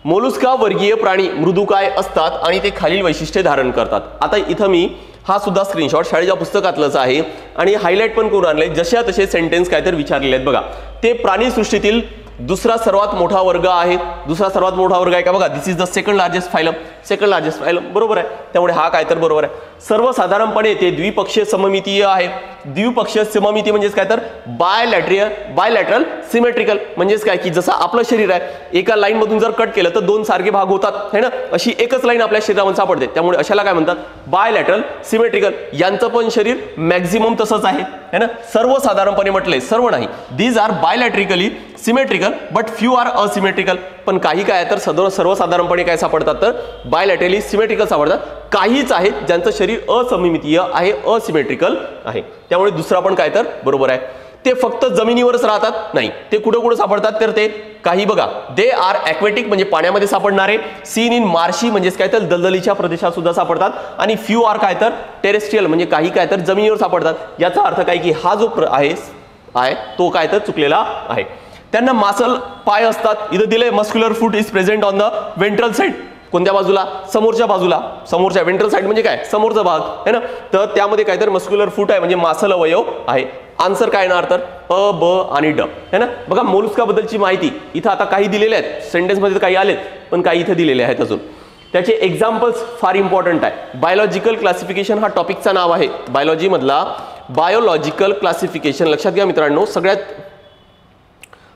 मोलुस्का वर्गीय प्राणी मृदुकाय असतात आणि ते खालील वैशिष्ट्ये धारण करतात. आता इथं मी हा सुद्धा स्क्रीनशॉट शाळेच्या पुस्तकातलंच आहे आणि हायलाइट पण करून आणले. जशा तसे सेंटेन्स काय तर विचारलेले आहेत बघा. ते प्राणीसृष्टीतील दुसरा सर्वात मोठा वर्ग आहे. दुसरा सर्वात मोठा वर्ग आहे का बघा, this is the second largest phylum. Second largest phylum बरोबर आहे, त्यामुळे हा काय तर बरोबर आहे. सर्वसाधारणपणे ते द्विपक्षीय सममितीय आहे. द्विपक्षीय सममिती म्हणजेच काय तर बायलॅटरल सिमेट्रिकल म्हणजेच काय की जसं आपलं शरीर आहे एका लाईन मधून जर कट केलं तर दोन सारखे भाग होतात है ना, अशी एकच लाईन आपल्या शरीरामध्ये सापडते. त्यामुळे अशाला काय म्हणतात बायलॅटरल सिमेट्रिकल. यांचं पण शरीर मॅक्झिमम तसंच आहे है ना. सर्वसाधारणपणे म्हटलंय, सर्व नाही. These are bilaterally symmetrical but few are asymmetrical. पण काही काय तर सर्वसाधारणपणे काय सापडतात तर बायलॅटरली सिमेट्रिकल सापडतात. काहीच आहेत ज्यांचं शरीर असममितीय आहे, असिमेट्रिकल आहे. त्यामुळे दुसरा पण काय तर बरोबर आहे. ते फक्त जमिनीवरच राहतात नाही, ते कुठं कुठं सापडतात तर ते काही बघा, दे आर ॲक्वेटिक म्हणजे पाण्यामध्ये सापडणारे, सीन इन मार्शी म्हणजेच काय तर दलदलीच्या प्रदेशात सुद्धा सापडतात आणि फ्यू आर काय तर टेरेस्ट्रियल म्हणजे काही काय तर जमिनीवर सापडतात. याचा अर्थ काय की हा जो आहे तो काय तर चुकलेला आहे. त्यांना मासल पाय असतात. इथं दिले muscular foot is present on the ventral side. कोणत्या बाजूला, समोरच्या बाजूला. समोरच्या वेंट्रल साइड म्हणजे काय समोरचा भाग है ना, तर त्यामध्ये काय तर मस्क्युलर फूट आहे म्हणजे मासल अवयव आहे. आन्सर काय येणार तर अ, ब आणि ड है ना. बघा मोलुस्का बद्दलची माहिती इथं आता काही दिलेले आहेत, सेंटेन्स मध्ये काही आलेत पण काही इथे दिलेले आहेत अजून. त्याचे एक्झाम्पल्स फार इम्पॉर्टंट आहे. बायोलॉजिकल क्लासिफिकेशन हा टॉपिकचा नाव आहे. बायोलॉजी मधला बायोलॉजिकल क्लासिफिकेशन लक्षात घ्या मित्रांनो. सगळ्यात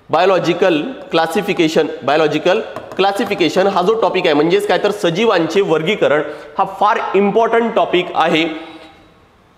बायोलॉजिकल क्लासिफिकेशन हा जो टॉपिक आहे म्हणजेच काय तर सजीवांचे वर्गीकरण हा फार इम्पॉर्टंट टॉपिक आहे.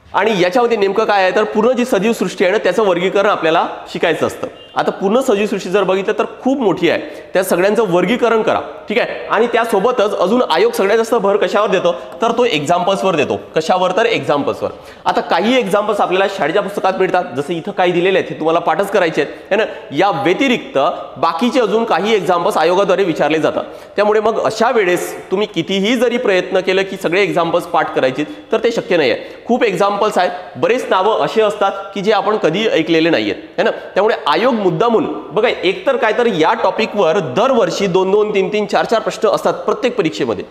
आणि याच्यामध्ये नेमकं काय आहे तर पूर्ण जी सजीव सृष्टी आहे ना त्याचं वर्गीकरण आपल्याला शिकायचं असतं. आता पूर्ण सजीव सृष्टी जर बघितलं तर खूप मोठी आहे, त्या सगळ्यांचं वर्गीकरण करा ठीक आहे. आणि त्यासोबतच अजून आयोग सगळ्यात जास्त भर कशावर देतो तर तो एक्झाम्पल्सवर देतो. कशावर तर एक्झाम्पल्सवर. आता काही एक्झाम्पल्स आपल्याला शाळेच्या पुस्तकात मिळतात, जसं इथं काही दिलेले आहेत हे तुम्हाला पाठच करायचे आहेत है ना. या व्यतिरिक्त बाकीचे अजून काही एक्झाम्पल्स आयोगाद्वारे विचारले जातात. त्यामुळे मग अशा वेळेस तुम्ही कितीही जरी प्रयत्न केलं की सगळे एक्झाम्पल्स पाठ करायचे तर ते शक्य नाही आहे. खूप एक्झाम्पल्स आहेत, बरेच नावं असे असतात की जे आपण कधी ऐकलेले नाहीयेत है ना. त्यामुळे आयोग मुद्दामून बघा एकतर काय तर या टॉपिकवर दरवर्षी 2-2, 3-3, 4-4 प्रश्न असतात प्रत्येक परीक्षेमध्ये.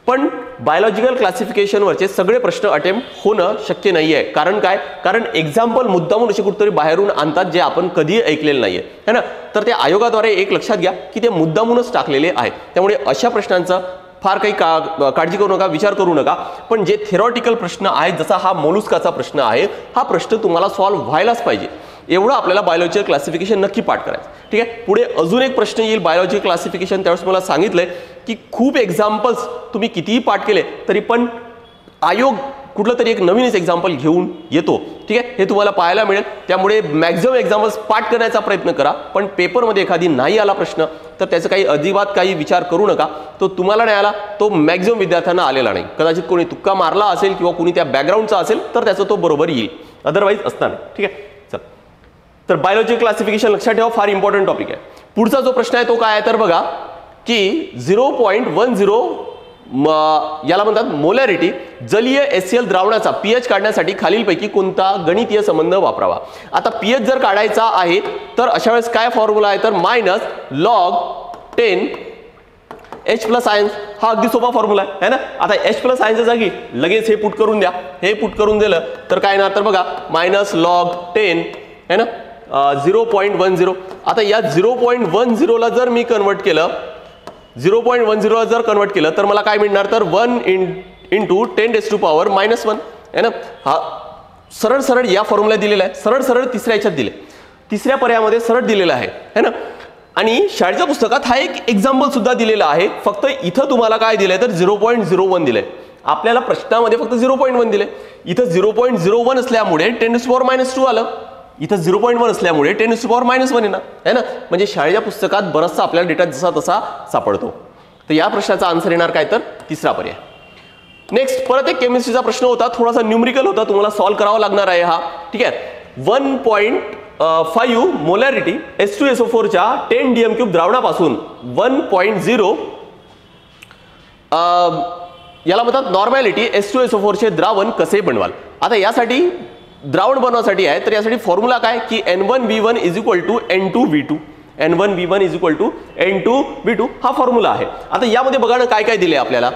पण बायोलॉजिकल क्लासिफिकेशनवरचे सगळे प्रश्न अटेम्प्ट होणं शक्य नाही आहे. कारण काय, कारण एक्झाम्पल मुद्दामून असे कुठेतरी बाहेरून आणतात जे आपण कधी ऐकलेले नाहीये है ना. तर ते आयोगाद्वारे एक लक्षात घ्या की ते मुद्दामूनच टाकलेले आहेत. त्यामुळे अशा प्रश्नांचं फार काही काळजी करू नका, विचार करू नका. पण जे थेरॉटिकल प्रश्न आहेत जसा हा मोलुस्काचा प्रश्न आहे, हा प्रश्न तुम्हाला सॉल्व्ह व्हायलाच पाहिजे. एवढं आपल्याला बायोलॉजिकल क्लासिफिकेशन नक्की पाठ करायचं ठीक आहे. पुढे अजून एक प्रश्न येईल बायोलॉजिकल क्लासिफिकेशन, त्यावेळेस मला सांगितलंय की खूप एक्झाम्पल्स तुम्ही कितीही पाठ केले तरी पण आयोग कुठलं तरी एक नवीनच एक्झाम्पल घेऊन येतो ठीक आहे. हे तुम्हाला पाहायला मिळेल. त्यामुळे मॅक्झिमम एक्झाम्पल्स पाठ करण्याचा प्रयत्न करा. पण पेपरमध्ये एखादी नाही आला प्रश्न तर त्याचं काही अजिबात काही विचार करू नका. तो तुम्हाला नाही आला, तो मॅक्झिमम विद्यार्थ्यांना आलेला नाही. कदाचित कोणी तुक्का मारला असेल किंवा कोणी त्या बॅकग्राऊंडचा असेल तर त्याचं तो बरोबर येईल, अदरवाईज असणार नाही ठीक आहे. तर बायोलॉजिकल क्लासिफिकेशन लक्षात ठेवा, फार इम्पॉर्टंट टॉपिक आहे. पुढचा जो प्रश्न आहे तो काय आहे तर बघा की 0.10 याला म्हणतात मोलॅरिटी. जलीय HCl द्रावणाचा pH काढण्यासाठी खालीलपैकी कोणता गणितीय संबंध वापरावा. आता pH जर काढायचा आहे तर अशा वेळेस काय फॉर्म्युला आहे तर -log10 H+ions. हा अगदी सोपा फॉर्म्युला आहे ना. आता H+ions जागी लगेच हे पुट करून द्या. हे पुट करून दिलं तर काय येणार तर बघा -log10 है ना 0.10. आता या 0.10 ला जर मी कन्वर्ट केलं, 0.10 ला जर कन्वर्ट केलं तर मला काय मिळणार तर 1 × 10⁻⁻1 है ना. हा सरळ सरळ या फॉर्म्युला दिलेला आहे. सरळ सरळ तिसऱ्या याच्यात दिले, तिसऱ्या पर्यायामध्ये सरळ दिलेला आहे है ना. आणि शाळेच्या पुस्तकात हा एक एक्झाम्पल सुद्धा दिलेला आहे. फक्त इथं तुम्हाला काय दिलंय तर 0.01 दिलंय. आपल्याला प्रश्नामध्ये फक्त 0.1 दिले. इथं 0.01 असल्यामुळे 10⁻⁻2 आलं. इथं 0.1 असल्यामुळे 10⁻⁻1 येणार है ना. म्हणजे शाळेच्या पुस्तकात बराचसा आपल्याला डेटा जसा तसा सापडतो. तर या प्रश्नाचा आन्सर येणार काय तर तिसरा पर्याय. नेक्स्ट परत एक केमिस्ट्रीचा प्रश्न होता, थोडासा न्यूमरिकल होता, तुम्हाला सॉल्व्ह करावा लागणार आहे हा. ठीक आहे. 1.5 मोलॅरिटी H2SO4 च्या 10 DM³ द्रावणापासून 1.0 याला म्हणतात नॉर्मॅलिटी H2SO4 चे द्रावण कसे बनवाल. आता यासाठी द्रावण बनवण्यासाठी आहे तर यासाठी फॉर्म्युला काय की N1V1 = N2V2. N1V1 = N2V2 हा फॉर्म्युला आहे. आता यामध्ये बघा ना काय काय दिले आपल्याला.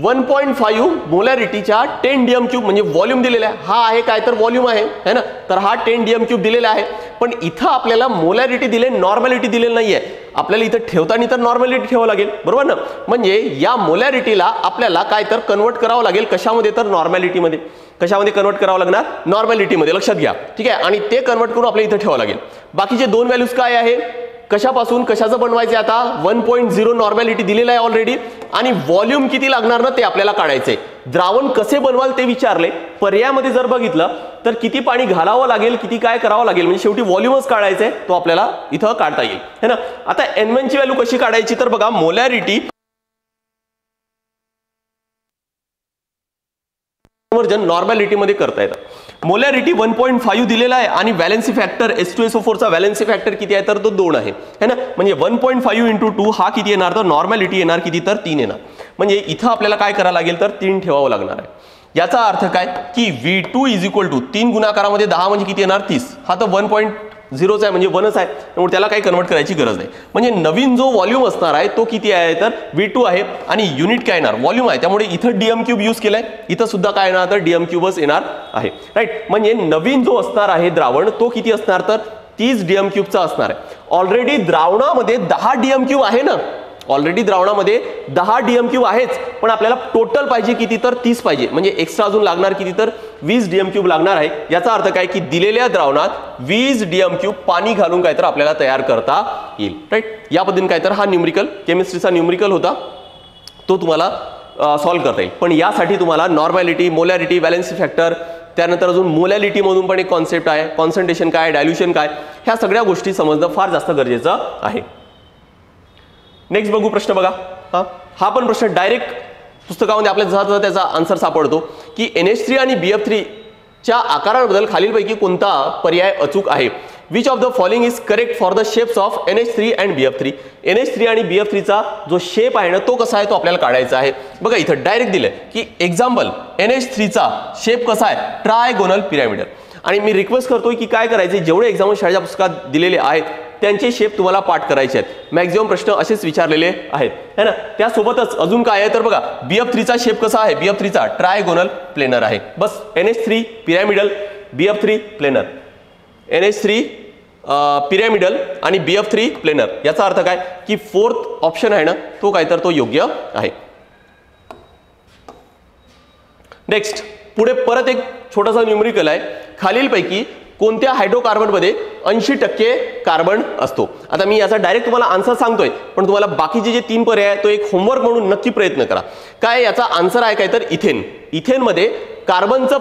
1.5 मोलॅरिटीच्या 10 DM³ म्हणजे व्हॉल्यूम दिलेला आहे. हा आहे काय तर व्हॉल्यूम आहे है ना. तर हा 10 DM³ दिलेला आहे. पण इथं आपल्याला मोलॅरिटी दिले, नॉर्मॅलिटी दिलेली नाहीये. आपल्याला इथं ठेवताना तर नॉर्मॅलिटी ठेवावं लागेल, बरोबर ना. म्हणजे या मोलॅरिटीला आपल्याला काय तर कन्वर्ट करावं लागेल कशामध्ये तर नॉर्मॅलिटीमध्ये. कशामध्ये कन्वर्ट करावं लागणार नॉर्मॅलिटीमध्ये, लक्षात घ्या. ठीक आहे. आणि ते कन्वर्ट करून आपल्याला इथं ठेवावं लागेल. बाकीचे दोन व्हॅल्यूज काय आहे, कशापासून कशाचं बनवायचं आता 1.0 नॉर्मॅलिटी दिलेला आहे ऑलरेडी आणि व्हॉल्यूम किती लागणार ना ते आपल्याला काढायचंय. द्रावण कसे बनवाल ते विचारले. पर्यायामध्ये जर बघितलं तर किती पाणी घालावं लागेल, किती काय करावं लागेल, म्हणजे शेवटी व्हॉल्यूमच काढायचंय, तो आपल्याला इथं काढता येईल है ना. आता N1 ची व्हॅल्यू कशी काढायची तर बघा मोलॅरिटी कन्वर्जन नॉर्मॅलिटी मध्ये करता येतं. मोलॅरिटी 1.5 दिलेला आहे आणि व्हॅलेन्सी फॅक्टर H2SO4 चा व्हॅलेन्सी फॅक्टर किती आहे तर तो 2 आहे है ना. म्हणजे 1.5 × 2 हा किती येणार तर नॉर्मॅलिटी येणार किती तर 3 येणार. म्हणजे इथं आपल्याला काय करावं लागेल तर 3 ठेवावं लागणार आहे. याचा अर्थ काय की V2 = 3 गुणाकारामध्ये 10 म्हणजे किती येणार 30. हा तर 1.0 आहे म्हणजे 1च आहे, त्यामुळे त्याला काही कन्वर्ट करायची गरज नाही. म्हणजे नवीन जो व्हॉल्यूम असणार आहे तो किती आहे तर V2 आहे आणि युनिट काय येणार व्हॉल्यूम आहे, त्यामुळे इथं DM³ यूज केलाय, इथं सुद्धा काय येणार तर DM³ येणार आहे राईट. म्हणजे नवीन जो असणार आहे द्रावण तो किती असणार तर 30 DM³ चा असणार आहे. ऑलरेडी द्रावणामध्ये 10 DM³ आहे ना, ऑलरेडी द्रावणामध्ये 10 DM³ आहेच, पण आपल्याला टोटल पाहिजे किती तर 30 पाहिजे, म्हणजे एक्स्ट्रा अजून लागणार किती तर 20 DM³ लागणार आहे. याचा अर्थ काय की दिलेल्या द्रावणात 20 DM³ पाणी घालून काय तर आपल्याला तयार करता येईल राईट. या पद्धतीने काय तर हा न्यूमरिकल केमिस्ट्रीचा न्यूमरिकल होता, तो तुम्हाला सॉल्व्ह करता येईल. पण यासाठी तुम्हाला नॉर्मॅलिटी, मोलॅरिटी, व्हॅलेन्सी फॅक्टर, त्यानंतर अजून मोलॅलिटी मधून पण एक कॉन्सेप्ट आहे, कॉन्सन्ट्रेशन काय, डायल्युशन काय, ह्या सगळ्या गोष्टी समजणं फार जास्त गरजेचं आहे. नेक्स्ट बघू प्रश्न बघा. हा पण प्रश्न डायरेक्ट पुस्तकामध्ये आपल्या जसा त्याचा आन्सर सापडतो की NH3 आणि BF3 च्या आकाराबद्दल खालीलपैकी कोणता पर्याय अचूक आहे. Which of the following is correct for the shapes of NH3 and BF3. NH3 आणि BF3 चा जो शेप आहे ना तो कसा आहे तो आपल्याला काढायचा आहे. बघा इथं डायरेक्ट दिलंय की एक्झाम्पल NH3 चा शेप कसा आहे ट्रायगोनल पिरॅमिडल. आणि मी रिक्वेस्ट करतोय की काय करायचे जेवढे एक्झाम शाळेच्या पुस्तकात दिलेले आहेत त्यांचे शेप तुम्हाला पाठ करायचे आहेत. मॅक्झिमम प्रश्न असेच विचारलेले आहेत है ना. त्यासोबतच अजून काय आहे तर बघा BF3 चा शेप कसा आहे, BF3 चा ट्रायगोनल प्लेनर आहे. बस NH3 pyramidal, BF3 planar. NH3 pyramidal आणि BF3 प्लेनर. याचा अर्थ काय की फोर्थ ऑप्शन आहे ना तो काय तर तो योग्य आहे. नेक्स्ट पुढे परत एक छोटासा न्यूमरिकल आहे. खालीलपैकी कोणत्या हायड्रोकार्बनमध्ये 80% कार्बन असतो. आता मी याचा डायरेक्ट तुम्हाला आन्सर सांगतोय, पण तुम्हाला बाकीचे जे 3 पर्याय आहेत तो एक होमवर्क म्हणून नक्की प्रयत्न करा. काय याचा आन्सर आहे काय तर इथेन. इथेनमध्ये कार्बनचं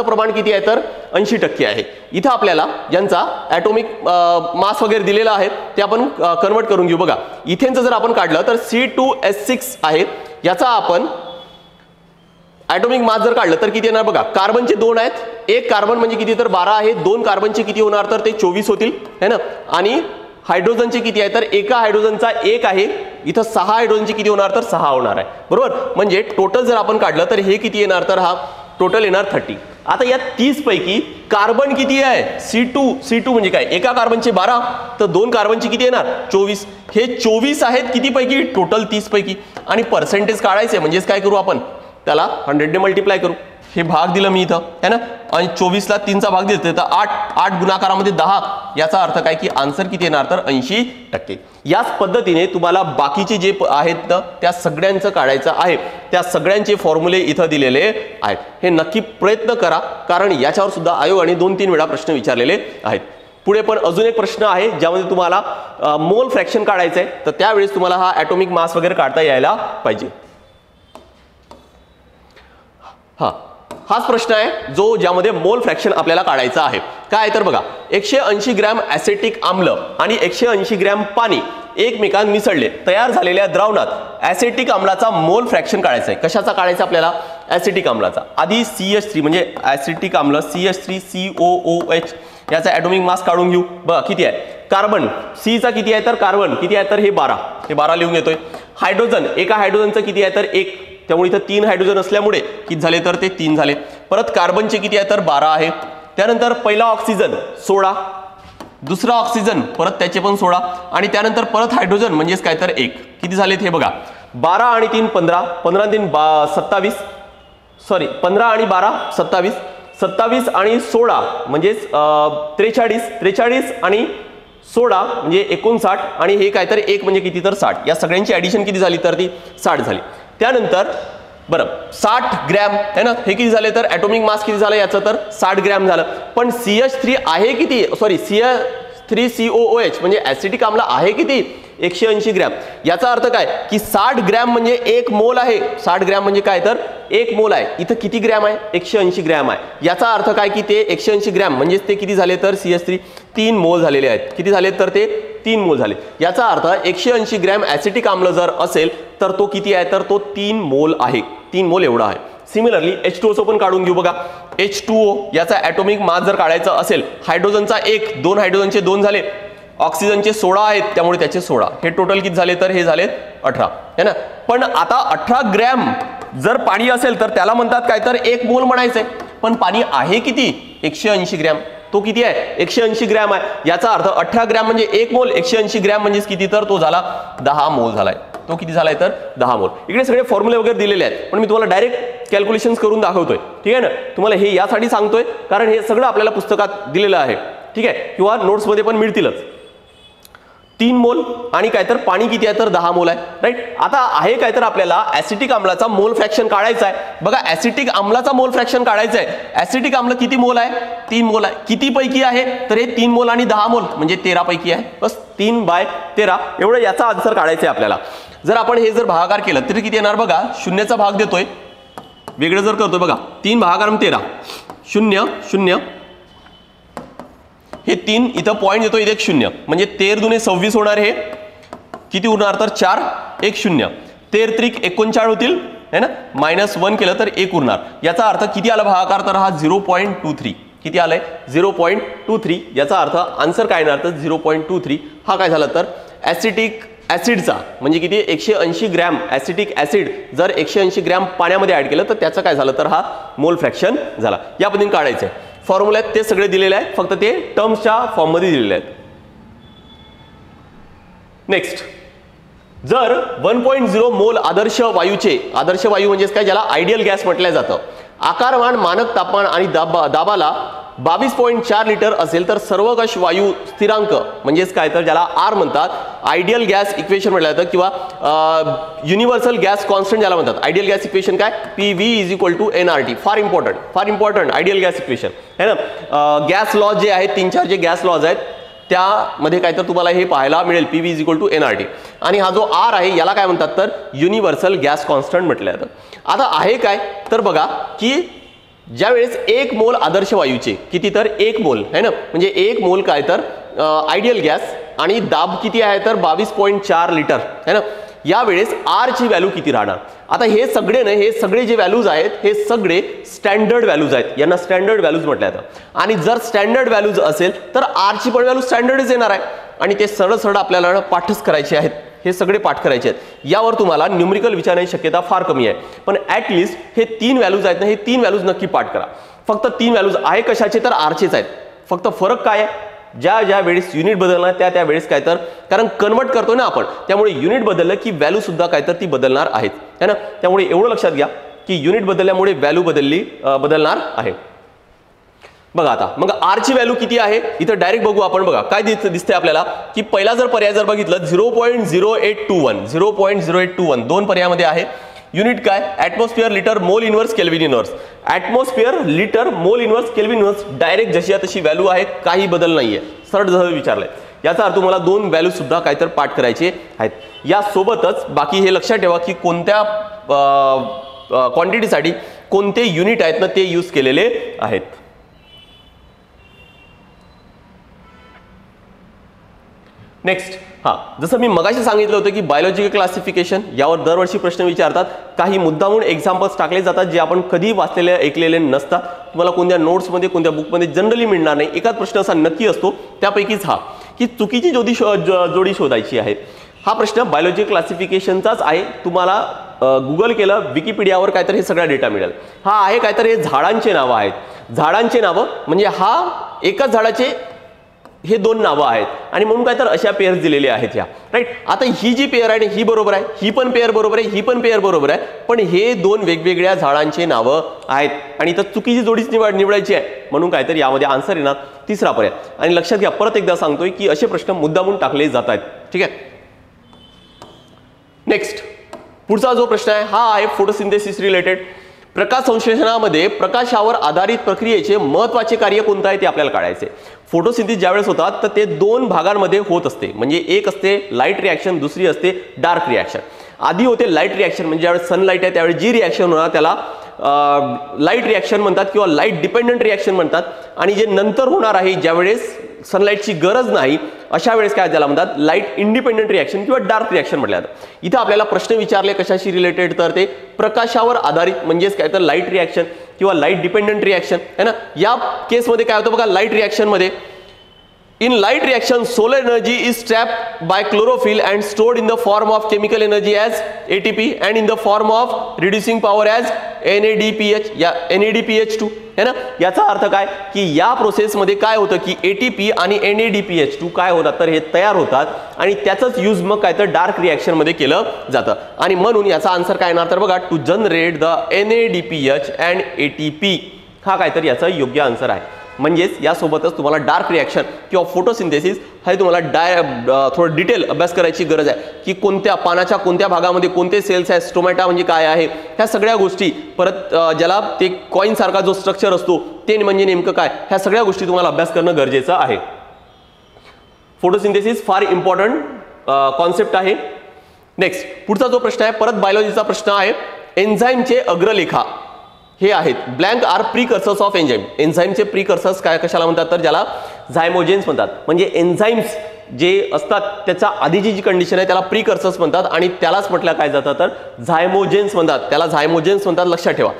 प्रमाण किती आहे तर 80% आहे. इथं आपल्याला ज्यांचा ॲटॉमिक मास वगैरे दिलेला आहे ते आपण कन्वर्ट करून घेऊ. बघा इथेनचं जर आपण काढलं तर C2H6 आहे. याचा आपण ॲटॉमिक मास जर काढलं तर किती येणार बघा. कार्बनचे 2 आहेत, एक कार्बन म्हणजे किती तर 12 आहे, 2 कार्बनचे किती होणार तर ते 24 होतील है ना. आणि हायड्रोजनचे किती आहे तर एका हायड्रोजनचा 1 आहे, इथं 6 हायड्रोजनचे किती होणार तर 6 होणार आहे बरोबर. म्हणजे टोटल जर आपण काढलं तर हे किती येणार तर हा टोटल येणार 30. आता या 30 पैकी कार्बन किती आहे C2 म्हणजे काय एका कार्बनचे 12 तर 2 कार्बनचे किती येणार 24. हे 24 आहेत किती पैकी टोटल 30 पैकी. आणि पर्सेंटेज काढायचे म्हणजेच काय करू आपण त्याला 100 ने मल्टिप्लाय करू. हे भाग दिलं मी इथं है ना आणि 24 ला 3चा भाग दिला तर 8 गुणाकारामध्ये 10. याचा अर्थ काय की आन्सर किती येणार तर 80%. याच पद्धतीने तुम्हाला बाकीचे जे आहेत ना त्या सगळ्यांचं काढायचं आहे. त्या सगळ्यांचे फॉर्म्युले इथं दिलेले आहेत. हे नक्की प्रयत्न करा कारण याच्यावर सुद्धा आयोगाने 2-3 वेळा प्रश्न विचारलेले आहेत. पुढे पण अजून एक प्रश्न आहे ज्यामध्ये तुम्हाला मोल फ्रॅक्शन काढायचं आहे, तर त्यावेळेस तुम्हाला हा ॲटॉमिक मास वगैरे काढता यायला पाहिजे. हाच प्रश्न आहे जो ज्यामध्ये मोल फ्रॅक्शन आपल्याला काढायचा आहे. काय तर बघा 180 ग्रॅम ॲसेटिक आम्ल आणि 180 ग्रॅम पाणी एकमेकांत मिसळले तयार झालेल्या द्रावणात ॲसिटिक आम्लाचा मोल फ्रॅक्शन काढायचा आहे. कशाचा काढायचा आपल्याला? ॲसिटिक आम्लाचा. आधी CH3 म्हणजे ॲसिटिक आम्ल CH3COOH याचा ॲटॉमिक मास काढून घेऊ. बघा किती आहे. कार्बन C चा किती आहे तर कार्बन किती आहे तर हे 12. हे 12 लिहून घेतोय. हायड्रोजन एका हायड्रोजनचं किती आहे तर 1. त्यामुळे इथं 3 हायड्रोजन असल्यामुळे किती झाले तर ते 3 झाले. परत कार्बनचे किती आहे तर 12 आहे. त्यानंतर पहिला ऑक्सिजन 16, दुसरा ऑक्सिजन परत त्याचे पण 16 आणि त्यानंतर परत हायड्रोजन म्हणजेच काय तर 1. किती झालेत हे बघा. 12 आणि 3 15, 15 आणि 3 27, सॉरी 15 आणि 12 27, 27 आणि 16 म्हणजेच 43, 43 आणि 16 म्हणजे 59 आणि हे काय तर 1 म्हणजे किती तर 60. या सगळ्यांची ॲडिशन किती झाली तर ती 60 झाली. त्यानंतर बरं 60 ग्रॅम है ना, हे किती झाले तर ॲटॉमिक मास किती झालं याचं तर 60 ग्रॅम झालं. पण CH3 आहे किती, सॉरी CH3COOH म्हणजे ॲसिटिक आम्ल आहे किती 180 ग्रॅम. याचा अर्थ काय की 60 ग्रॅम म्हणजे 1 मोल आहे. 60 ग्रॅम म्हणजे काय तर 1 मोल आहे. इथं किती ग्रॅम आहे 180 ग्रॅम आहे. याचा अर्थ काय की ते 180 ग्रॅम म्हणजेच ते किती झाले तर CH3 3 मोल झालेले आहेत. किती झाले तर ते 3 मोल झाले. याचा अर्थ 180 ग्रॅम ॲसिटिक आम्ल जर असेल तर तो किती आहे तर तो 3 मोल आहे. 3 मोल एवढा आहे. सिमिलरली H2O पण काढून घेऊ. बघा H2O याचा ॲटॉमिक मास जर काढायचा असेल, हायड्रोजनचा 1, 2 हायड्रोजनचे 2 झाले, ऑक्सिजनचे 16 आहेत त्यामुळे त्याचे 16, हे टोटल किती झाले तर हे झाले 18 है ना. पण आता 18 ग्रॅम जर पाणी असेल तर त्याला म्हणतात काय तर 1 मोल म्हणायचंय. पण पाणी आहे किती 180 ग्रॅम. तो किती आहे 180 ग्रॅम आहे. याचा अर्थ 18 ग्रॅम म्हणजे 1 मोल, 180 ग्रॅम म्हणजे किती तर तो झाला 10 मोल झालाय. तो किती झालाय तर 10 मोल. इकडे सगळे फॉर्म्युले वगैरे दिलेले आहेत पण मी तुम्हाला डायरेक्ट कॅल्क्युलेशन्स करून दाखवतोय. ठीक आहे ना. तुम्हाला हे यासाठी सांगतोय कारण हे सगळं आपल्याला पुस्तकात दिलेलं आहे. ठीक आहे, किंवा नोट्समध्ये पण मिळतीलच. 3 मोल आणि काय तर पाणी किती आहे तर 10 मोल आहे. राईट. आता आहे काय तर आपल्याला ॲसिटिक आम्लाचा मोल फ्रॅक्शन काढायचा आहे. बघा ॲसिटिक आम्लाचा मोल फ्रॅक्शन काढायचा आहे. ॲसिटिक आम्ल किती मोल आहे 3 मोल आहे. किती पैकी आहे तर हे 3 मोल आणि 10 मोल म्हणजे 13 पैकी आहे. बस 3/13 एवढं याचा आन्सर काढायचं आहे आपल्याला. जर आपण हे जर भागाकार केलं तरी किती येणार बघा. शून्याचा भाग देतोय वेगळं जर करतोय बघा 3 भागाकार 13 0 0 हे 3 इथं पॉईंट देतो, इथे 1 0 म्हणजे 13 दुने 26 होणार. हे किती उरणार तर 4 1 0, 13 त्रिक 39 होतील है ना. -1 केलं तर 1 उरणार. याचा अर्थ किती आला भागाकार तर हा 0.23. किती आलाय 0.23. याचा अर्थ आन्सर काय येणार तर 0.23. हा काय झाला तर ॲसिटिक ॲसिडचा म्हणजे किती 180 ग्रॅम ॲसिटिक ॲसिड जर 180 ग्रॅम पाण्यामध्ये ॲड केलं तर त्याचं काय झालं तर हा मोल फ्रॅक्शन झाला. या पद्धतीने काढायचं आहे. फॉर्म्युल्यात ते सगळे दिलेले आहेत, फक्त ते टर्म्सच्या फॉर्ममध्ये दिलेले आहेत. नेक्स्ट, जर 1.0 मोल आदर्श वायूचे, आदर्श वायू म्हणजेच काय ज्याला आयडियल गॅस म्हटलं जातं, आकारमान मानक तापमान आणि दाबाला 22.4 लिटर असेल तर सर्वकष वायू स्थिरांक म्हणजेच काय तर ज्याला R म्हणतात, आयडियल गॅस इक्वेशन म्हटलं जातं किंवा युनिव्हर्सल गॅस कॉन्स्टंट ज्याला म्हणतात. आयडियल गॅस इक्वेशन काय PV = nRT. फार इम्पॉर्टंट आयडियल गॅस इक्वेशन है ना. गॅस लॉज जे आहेत 3-4 जे गॅस लॉज आहेत त्यामध्ये काय तर तुम्हाला हे पाहायला मिळेल PV = nRT. आणि हा जो R आहे याला काय म्हणतात तर युनिव्हर्सल गॅस कॉन्स्टंट म्हटलं जातं. आता आहे काय तर बघा की ज्या वेळेस 1 मोल आदर्श वायूचे किती तर 1 मोल है ना, म्हणजे 1 मोल काय तर आयडियल गॅस आणि दाब किती आहे तर 22.4 लिटर है ना. यावेळेस R ची व्हॅल्यू किती राहणार. आता हे सगळे हे सगळे जे व्हॅल्यूज आहेत हे सगळे स्टँडर्ड व्हॅल्यूज आहेत. यांना स्टँडर्ड व्हॅल्यूज म्हटलं जातं. आणि जर स्टँडर्ड व्हॅल्यूज असेल तर R ची पण व्हॅल्यू स्टँडर्डच येणार आहे. आणि ते सरळ आपल्याला पाठच करायचे आहेत. हे सगळे पाठ करायचे आहेत. यावर तुम्हाला न्यूमरिकल विचारण्याची शक्यता फार कमी आहे. पण ॲटलिस्ट हे 3 व्हॅल्यूज आहेत ना, हे 3 व्हॅल्यूज नक्की पाठ करा. फक्त 3 व्हॅल्यूज आहे कशाचे तर R चेच आहेत. फक्त फरक काय आहे ज्या वेळेस युनिट बदलणार त्या वेळेस काय तर कारण कन्वर्ट करतो ना आपण, त्यामुळे युनिट बदललं की व्हॅल्यू सुद्धा काय तर ती बदलणार आहेत है ना. त्यामुळे एवढं लक्षात घ्या की युनिट बदलल्यामुळे व्हॅल्यू बदलणार आहे. बघा आता मग R ची व्हॅल्यू किती आहे इथं डायरेक्ट बघू आपण. बघा काय दिसतंय आपल्याला की पहिला जर पर्याय जर बघितलं 0.0821 दोन पर्यायामध्ये आहे. युनिट काय atmosphere litre mole inverse kelvin inverse. Atmosphere litre mole inverse kelvin inverse direct जशी तशी व्हॅल्यू आहे, काही बदल नाहीये. सरळ जसं विचारलंय. याचा अर्थ तुम्हाला 2 व्हॅल्यू सुद्धा काय तर पाठ करायचे आहेत. यासोबतच बाकी हे लक्षात ठेवा की कोणत्या क्वांटिटीसाठी कोणते युनिट आहेत ना ते यूज केलेले आहेत. नेक्स्ट, जसं मी मगाशी सांगितलं होतं की बायोलॉजिकल क्लासिफिकेशन यावर दरवर्षी प्रश्न विचारतात. काही मुद्दामून एक्झाम्पल्स टाकले जातात जे आपण कधी वाचलेले ऐकलेले नसतात. तुम्हाला कोणत्या नोट्समध्ये कोणत्या बुकमध्ये जनरली मिळणार नाही. एकाच प्रश्न असा नक्की असतो, त्यापैकीच हा की चुकीची जोडी शोधायची आहे. हा प्रश्न बायोलॉजिकल क्लासिफिकेशनचाच आहे. तुम्हाला गुगल केलं, विकिपीडियावर काहीतरी हे सगळा डेटा मिळेल. हा आहे काहीतरी हे झाडांचे नावं आहेत. झाडांचे नावं म्हणजे हा एकाच झाडाचे हे दोन नावं आहेत आणि म्हणून काय तर अशा पेअर्स दिलेले आहेत ह्या, राईट. आता ही जी पेअर आहे ही बरोबर आहे, ही पण पेअर बरोबर आहे, ही पण पेअर बरोबर आहे, पण हे दोन वेगवेगळ्या झाडांची नावं आहेत आणि इथं चुकीची जोडीच निवडायची आहे. म्हणून काहीतरी यामध्ये आन्सर येणार तिसरा पर्याय. आणि लक्षात घ्या, परत एकदा सांगतोय की असे प्रश्न मुद्दामून टाकले जात आहेत. ठीक आहे. नेक्स्ट, पुढचा जो प्रश्न आहे हा आहे फोटोसिंथेसिस रिलेटेड. प्रकाश संश्लेषणामध्ये प्रकाशावर आधारित प्रक्रियेचे महत्त्वाचे कार्य कोणतं आहे ते आपल्याला काढायचे. फोटोसिंथेसिस ज्यावेळेस होतात तर ते दोन भागांमध्ये होत असते. म्हणजे एक असते लाईट रिॲक्शन, दुसरी असते डार्क रिॲक्शन. आधी होते लाईट रिॲक्शन, म्हणजे ज्यावेळेस सनलाईट आहे त्यावेळेस जी रिॲक्शन होणार त्याला लाईट रिॲक्शन म्हणतात किंवा लाईट डिपेंडंट रिॲक्शन म्हणतात. आणि जे नंतर होणार आहे ज्यावेळेस सनलाईटची गरज नाही अशा वेळेस काय त्याला म्हणतात लाईट इंडिपेंडंट रिॲक्शन किंवा डार्क रिॲक्शन म्हटलं जातं. इथं आपल्याला प्रश्न विचारले कशाशी रिलेटेड, तर ते प्रकाशावर आधारित म्हणजेच काय तर लाईट रिॲक्शन किंवा लाईट डिपेंडंट रिॲक्शन आहे ना. या केसमध्ये काय होतं बघा, light रिॲक्शनमध्ये in light reaction solar energy is trapped by chlorophyll and stored in the form of chemical energy as ATP and in the form of reducing power as NADPH या NADPH2 है ना. याचा अर्थ काय की या प्रोसेस मध्ये काय होतं की ATP आणि NADPH2 काय होतात तर हे तयार होतात आणि त्याचंच यूज मग काय तर डार्क रिॲक्शन मध्ये केलं जातं. आणि म्हणून याचा आन्सर काय येणार तर बघा, to generate the NADPH and ATP हा काय तर याचा योग्य आन्सर आहे. म्हणजेच यासोबतच तुम्हाला डार्क रिॲक्शन किंवा फोटोसिंथेसिस हे तुम्हाला थोडं डिटेल अभ्यास करायची गरज आहे की कोणत्या पानाच्या कोणत्या भागामध्ये कोणते सेल्स आहेत, स्टोमॅटा म्हणजे काय आहे, ह्या सगळ्या गोष्टी. परत ज्याला ते कॉइन सारखा जो स्ट्रक्चर असतो ते म्हणजे नेमकं काय, ह्या सगळ्या गोष्टी तुम्हाला अभ्यास करणं गरजेचं आहे. फोटोसिंथेसिस फार इम्पॉर्टंट कॉन्सेप्ट आहे. नेक्स्ट, पुढचा जो प्रश्न आहे परत बायोलॉजीचा प्रश्न आहे. एन्झाईमचे अग्रलेखा हे आहेत. Blank are precursors of enzyme. एन्झाईमचे प्रीकर्सर्स काय कशाला म्हणतात तर ज्याला झायमोजेन्स म्हणतात. म्हणजे एन्झाईम्स जे असतात त्याच्या आधीची जी कंडिशन आहे त्याला प्रीकर्सर्स म्हणतात आणि त्यालाच म्हटलं काय जातं तर झायमोजेन्स म्हणतात. त्याला झायमोजेन्स म्हणतात, लक्षात ठेवा.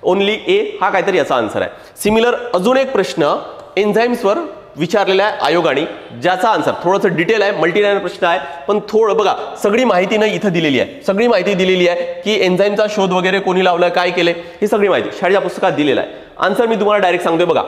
ओनली ए हा काहीतरी याचा आन्सर आहे. सिमिलर अजून एक प्रश्न एन्झाईम्सवर विचारलेला आहे आयोगाने, ज्याचा आन्सर थोडंसं डिटेल आहे, मल्टीलाईनर प्रश्न आहे, पण थोडं बघा सगळी माहिती ना इथं दिलेली आहे. सगळी माहिती दिलेली आहे की एन्झाईमचा शोध वगैरे कोणी लावलाय, काय केलंय, ही सगळी माहिती शाळेच्या पुस्तकात दिलेलं आहे. आन्सर मी तुम्हाला डायरेक्ट सांगतोय बघा.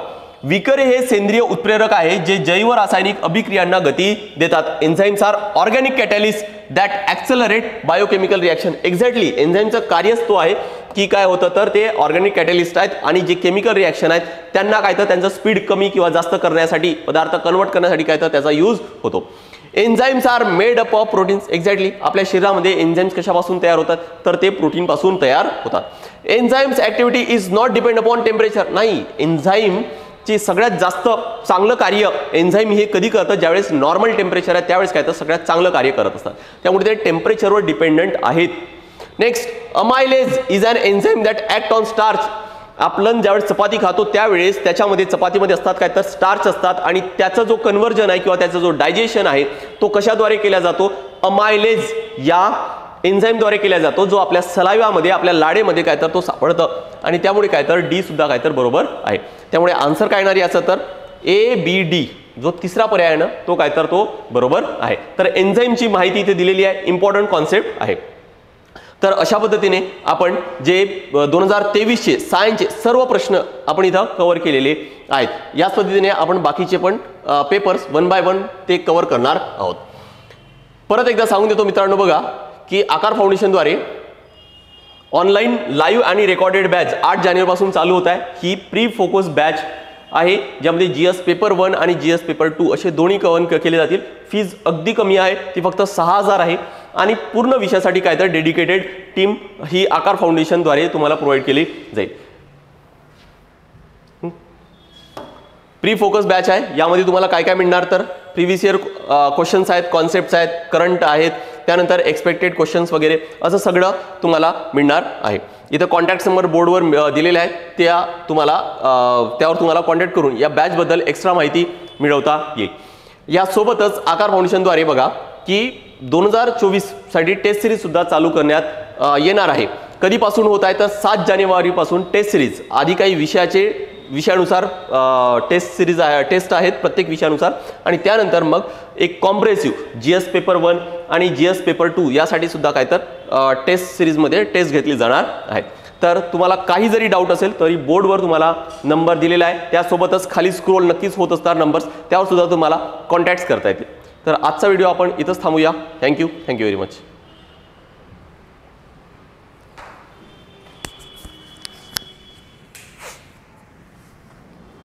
विकरे हे सेंद्रिय उत्प्रेरक आहे जे जैव रासायनिक अभिक्रियांना गती देतात. Enzymes are organic catalyst that accelerate biochemical reaction. Exactly एन्झाईमचं कार्यच तो आहे की काय होतं तर ते ऑर्गॅनिक कॅटॅलिस्ट आहेत आणि जे केमिकल रिॲक्शन आहेत त्यांना काय तर त्यांचं स्पीड कमी किंवा जास्त करण्यासाठी, पदार्थ कन्वर्ट करण्यासाठी काय तर त्याचा यूज होतो. Enzymes are made up of proteins. Exactly आपल्या शरीरामध्ये एन्झाईम्स कशापासून तयार होतात तर ते प्रोटीन पासून तयार होतात. Enzymes activity is not depend upon temperature. नाही, एन्झाईम चे सगळ्यात जास्त चांगलं कार्य एन्झाईम हे कधी करतं ज्यावेळेस नॉर्मल टेम्परेचर आहे त्यावेळेस काय तर सगळ्यात चांगलं कार्य करत असतात. त्यामुळे ते टेम्परेचरवर डिपेंडंट आहेत. Next, amylase is an enzyme that act on starch. आपण ज्यावेळेस चपाती खातो त्यावेळेस त्याच्यामध्ये चपातीमध्ये असतात काय तर स्टार्च असतात आणि त्याचा जो कन्व्हर्जन आहे किंवा त्याचा जो डायजेशन आहे तो कशाद्वारे केला जातो, अमायलेज या एन्झाईमद्वारे केला जातो, जो आपल्या सलाइवामध्ये आपल्या लाळेमध्ये काय तर तो सापडतं आणि त्यामुळे काय तर डी सुद्धा काय तर बरोबर आहे. त्यामुळे आन्सर काय येणार याचं तर ABD जो तिसरा पर्याय आहे ना तो काय तर तो बरोबर आहे. तर एन्झाईमची माहिती इथे दिलेली आहे, इम्पॉर्टंट कॉन्सेप्ट आहे. तर अशा पद्धतीने आपण जे 2023चे सायन्सचे सर्व प्रश्न आपण इथं कव्हर केलेले आहेत. याच पद्धतीने आपण बाकीचे पण पेपर्स 1 बाय 1 ते कव्हर करणार आहोत. परत एकदा सांगून देतो मित्रांनो बघा की आकार फाउंडेशनद्वारे ऑनलाईन लाईव्ह आणि रेकॉर्डेड बॅच 8 जानेवारीपासून चालू होत आहे. ही प्री फोकस बॅच आहे ज्यामध्ये GS पेपर 1 आणि GS पेपर 2 असे दोन्ही कव्हर केले जातील. फीज अगदी कमी आहे, ती फक्त 6000 आहे आणि पूर्ण विषयासाठी काय तर डेडिकेटेड टीम ही आकार फाउंडेशनद्वारे तुम्हाला प्रोव्हाइड केली जाईल. प्री फोकस बॅच आहे, यामध्ये तुम्हाला काय काय मिळणार तर प्रिव्हियस इयर क्वेश्चन्स आहेत, कॉन्सेप्ट्स आहेत, करंट आहेत, त्यानंतर एक्सपेक्टेड क्वेश्चन्स वगैरे असं सगळं तुम्हाला मिळणार आहे. इथं कॉन्टॅक्ट नंबर बोर्डवर दिलेले आहेत, त्यावर तुम्हाला कॉन्टॅक्ट करून या बॅचबद्दल एक्स्ट्रा माहिती मिळवता येईल. यासोबतच आकार फाउंडेशनद्वारे बघा की 2024 साठी टेस्ट सिरीज सुद्धा चालू करण्यात येणार आहे. कधीपासून होत आहे तर 7 जानेवारीपासून टेस्ट सिरीज. आधी काही विषयानुसार टेस्ट सिरीज टेस्ट आहेत प्रत्येक विषयानुसार, आणि त्यानंतर मग एक कॉम्प्रेसिव्ह GS पेपर 1 आणि GS पेपर 2 यासाठी सुद्धा काय तर टेस्ट सिरीजमध्ये टेस्ट घेतली जाणार आहे. तर तुम्हाला काही जरी डाऊट असेल तरी बोर्डवर तुम्हाला नंबर दिलेला आहे, त्यासोबतच खाली स्क्रोल नक्कीच होत असणार नंबर्स, त्यावर सुद्धा तुम्हाला कॉन्टॅक्ट करता येतील. तर आजचा व्हिडिओ आपण इथंच थांबूया. Thank you very much.